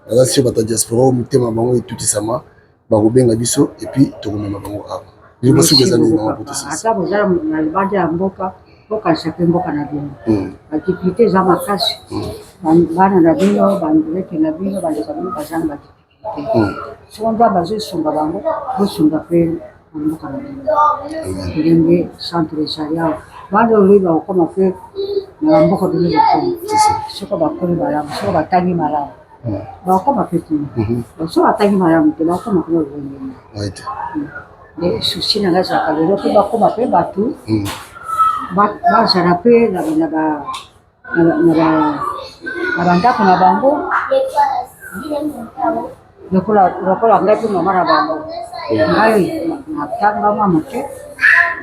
naza sur bato ya diaspora oyo mitema bango etutisama bakobenga biso epuis tokomema bango awa ata bozala na libanda ya mboka bokanisa mpe mboka na bino badipute eza makasi bana na bino bandulete na bino baleka bino baza na badipute soko nda bazosunga bango bosunga mpe na mboka na bino ndenge centre esalia bana oloyi bakokoma mpe na bamboka bino bokoma soko bakoli malamu soko batangi malamu bakokoma mpe kuna soko batangi malamu te bakokoma kuna lolengeni nde susi na ngai ezalaka lelo mpe bakoma mpe bato bazala mpe na bandako na bango lokola ngai mpe mama na bango ngai natangama moke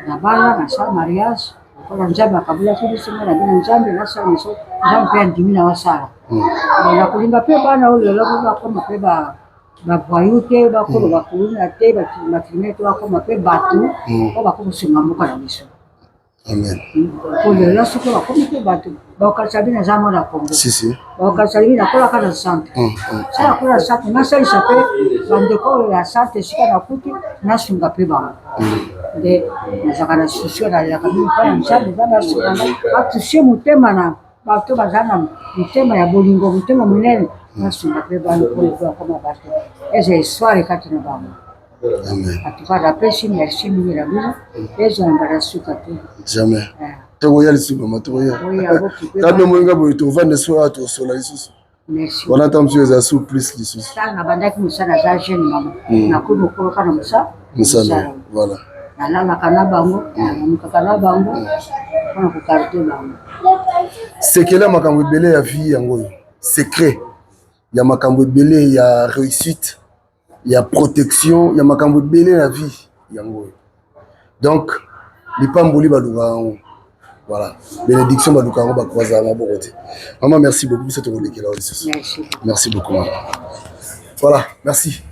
na bala nasala mariage lokola nzambe akabulaki biso ngai na bino nzambe nasala miso nzambe mpe andimi na wasala nakolinga mpe bana oyo lelo mpe bakoma mpe bavoyu te bakolo bakuluna te bakrimine te bakoma mpe bato po bakokosunga mboka na biso po lelo soki bakomi mpe bato bakokalisa bino eza mona kongo bakokalisa bino nakolaka na centre sa nakola na centre nasalisa mpe bandeko oyo ya centre esika nakuti nasunga mpe bango nde nazalaka na susio nalelaka bino mpona nzambe eza nasunga batusie motema na bato baza na motema ya bolingo motema monene nasunga mpe bano po akoma bato eza histoire kati na bango atuka napesi merci mingi na bino ezwanga na suka te jamais tokoya lisusu mama tokoya kano moyinga boye tovanda so awa tosola lisusu wana ta mosusu eza su plus lisusu ntango nabandaki mosala aza jeune mama nakomi okoloka na mosala voilà nalalaka na bango namamukaka na bango mpona kokarite bango sekele makambo ebele ya vie yango oyo secret ya makambo ebele ya réussite ya protection ya makambo ebele na vie yango oyo donc lipamboli balukaka yango voilà bénédiction balukaka yango bakozala maboko te maman merci beaucoup biso tokolekela oyo lisusu merci beaucoup mama voilà merci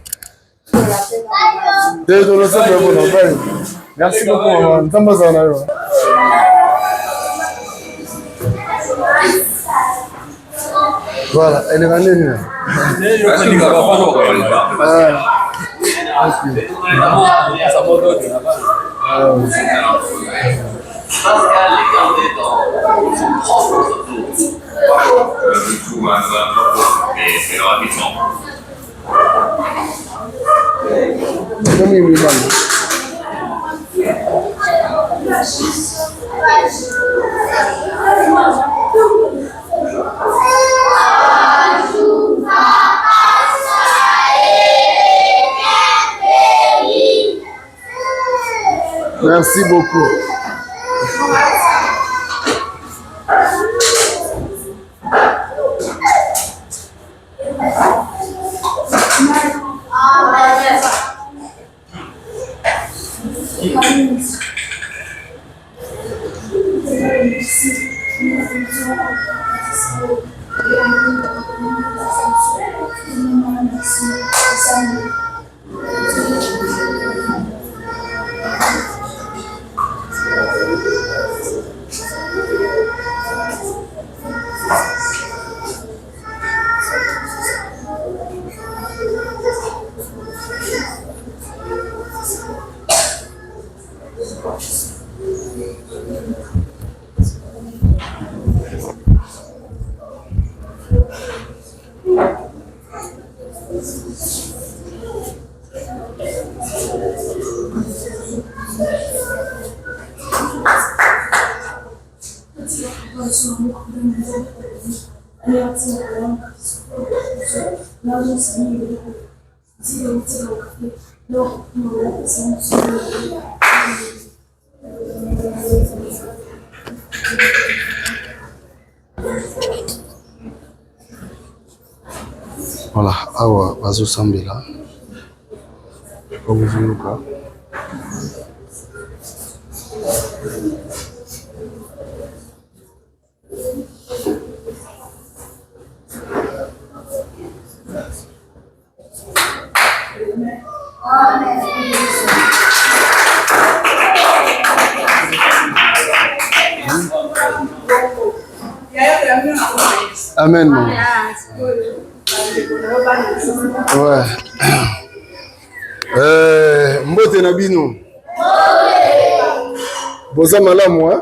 merci beaucoup maman nzambe azala na yo voilà elle est rendue Merci beaucoup. Voilà, awa bazosambela bakuzuluka Amen. Ouais. Mbote na bino. Boza malamu hein?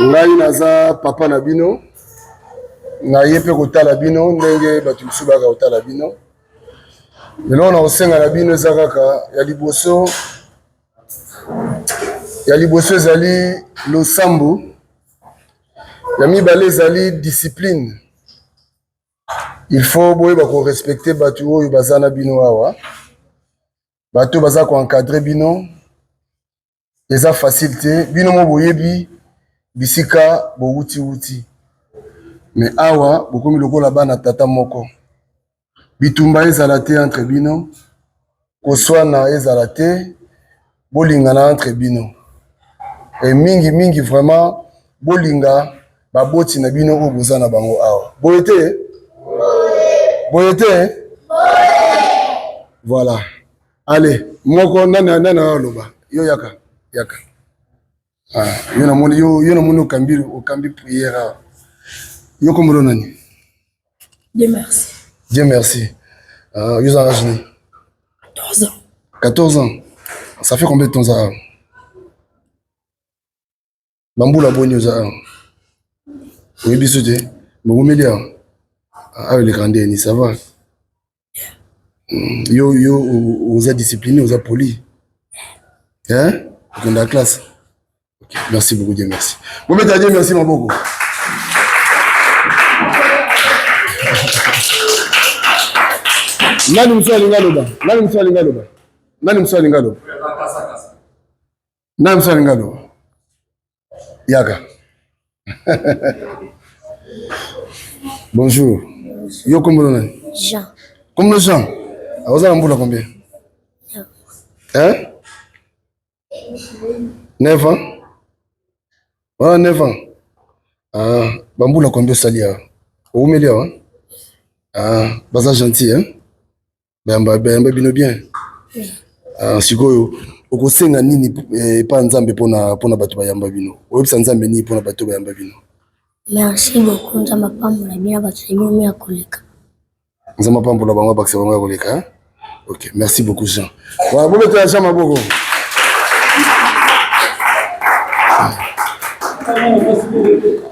Ngai naza papa na bino. Naye pe kotala bino ndenge batu misusu baka kotala bino. Lelo na osenga na bino eza kaka ya liboso ezali losambo. Ya mibale ezali discipline. Il faut boyeba ko respecter batu oyo baza na bino awa. Batu baza ko encadrer bino. Eza facile te. Bino mo boyebi bisika bo wuti. Mais awa bokomi lokola bana tata moko. Bitumba ezala te entre bino. Koswana ezala te. Bolingana entre bino. Et mingi vraiment bolinga baboti na bino oyo boza na bango awa. Boyete? Boyete? Voilà. Allez, moko nana loba. Yo yaka. Ah, yo na moni okambi prière. Yo komolo nani? Dieu merci. Dieu merci. Yo za rajni. 14 ans. 14 ans. Ça fait combien de temps ça? Bamboula boni oza. Oui, bisouté. Bon, média. Ah, les grands ni ça va. Yo, vous êtes discipliné, vous êtes poli. Hein? Dans la classe. Okay. Merci beaucoup, Dieu merci. Vous mettez à Dieu merci, mon beaucoup. Nani mswa lingaloba. Yaka. Bonjour. Yo kombo nani? Jean. Comme Jean. Vous avez un combien? Hein? 9 ans? Ah, 9 ans. Ah, Bamboula combien salia? Où me hein? Ah, baza gentil, hein? Bamba bino bien. Ah, sikoyo. Okosenga nini pa nzambe pona bato bayamba bino. Oyebisa nzambe nini pona bato bayamba bino. Merci beaucoup nzamba pambola bien bato bino ya koleka. Nzamba pambola bango bakse bango ya koleka, hein? OK, merci beaucoup Jean. Wa bo beto ya Jean maboko.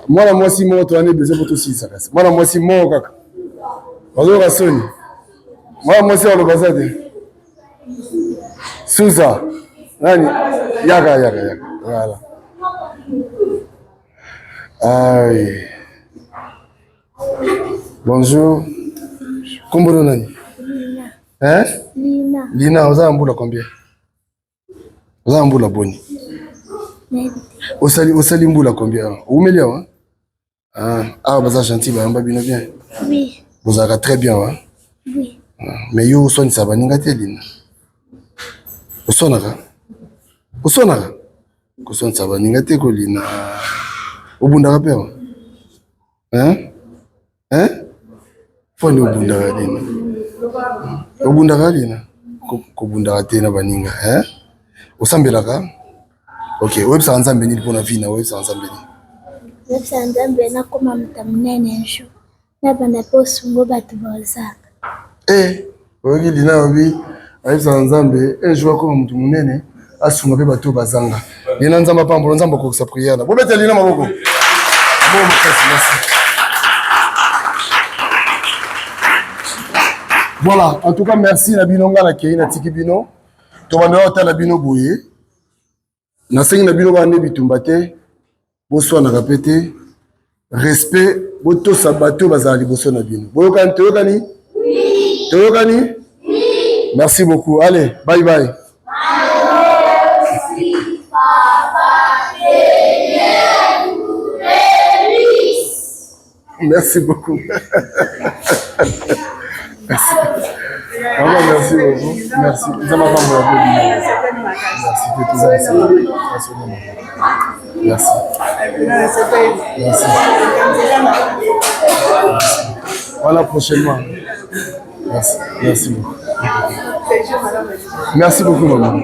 Mwana mwasi mo to ane besoin poto si sakasi. Mwana mwasi mo kaka. Bazo rasoni. Mwana mwasi wa lobazade. Suza. Nani? Yaka. Voilà. Aïe. Bonjour. Kombo nani? Hein? Lina. Lina, vous avez un boulot combien? Vous avez un boula boni. Osali mboula combien? Où melia hein? Ah, vous êtes gentil, vous êtes bien. Oui. Vous êtes très bien hein? Oui. Mais yo son ça va ningaté lina. Osonaka. Osonaka. Ko son ça va ningaté ko lina. Obunda ka peo. Hein? Foni obunda ka lina. Obunda ka lina. Ko bunda ka tena baninga, hein? Osambelaka? OK, websa nzambe ni pona vina, websa nzambe ni. Websa nzambe na koma mutamunene nsho. Na banda posungo batu bozaka. Oyoki lina obi ayebisa nzambe ejour akoma mutu munene asunga mpe bato bazanga lina nzambe apambola nzambe akokisa priere na bobeta lina maboko voilà en tout cas merci na bino nga na kei na tiki bino tobandela otala bino boye nasengi na bino bande bitumba te boswanaka mpe te respect botosa bato bazala liboso na bino boyokani toyokani. Toyokani? Merci beaucoup. Allez, bye bye. Merci beaucoup. Merci. Vraiment, merci beaucoup. Merci. Ça m'a pas beaucoup. Merci. Merci. Merci. Voilà prochainement. Merci. Merci beaucoup. Merci beaucoup, maman.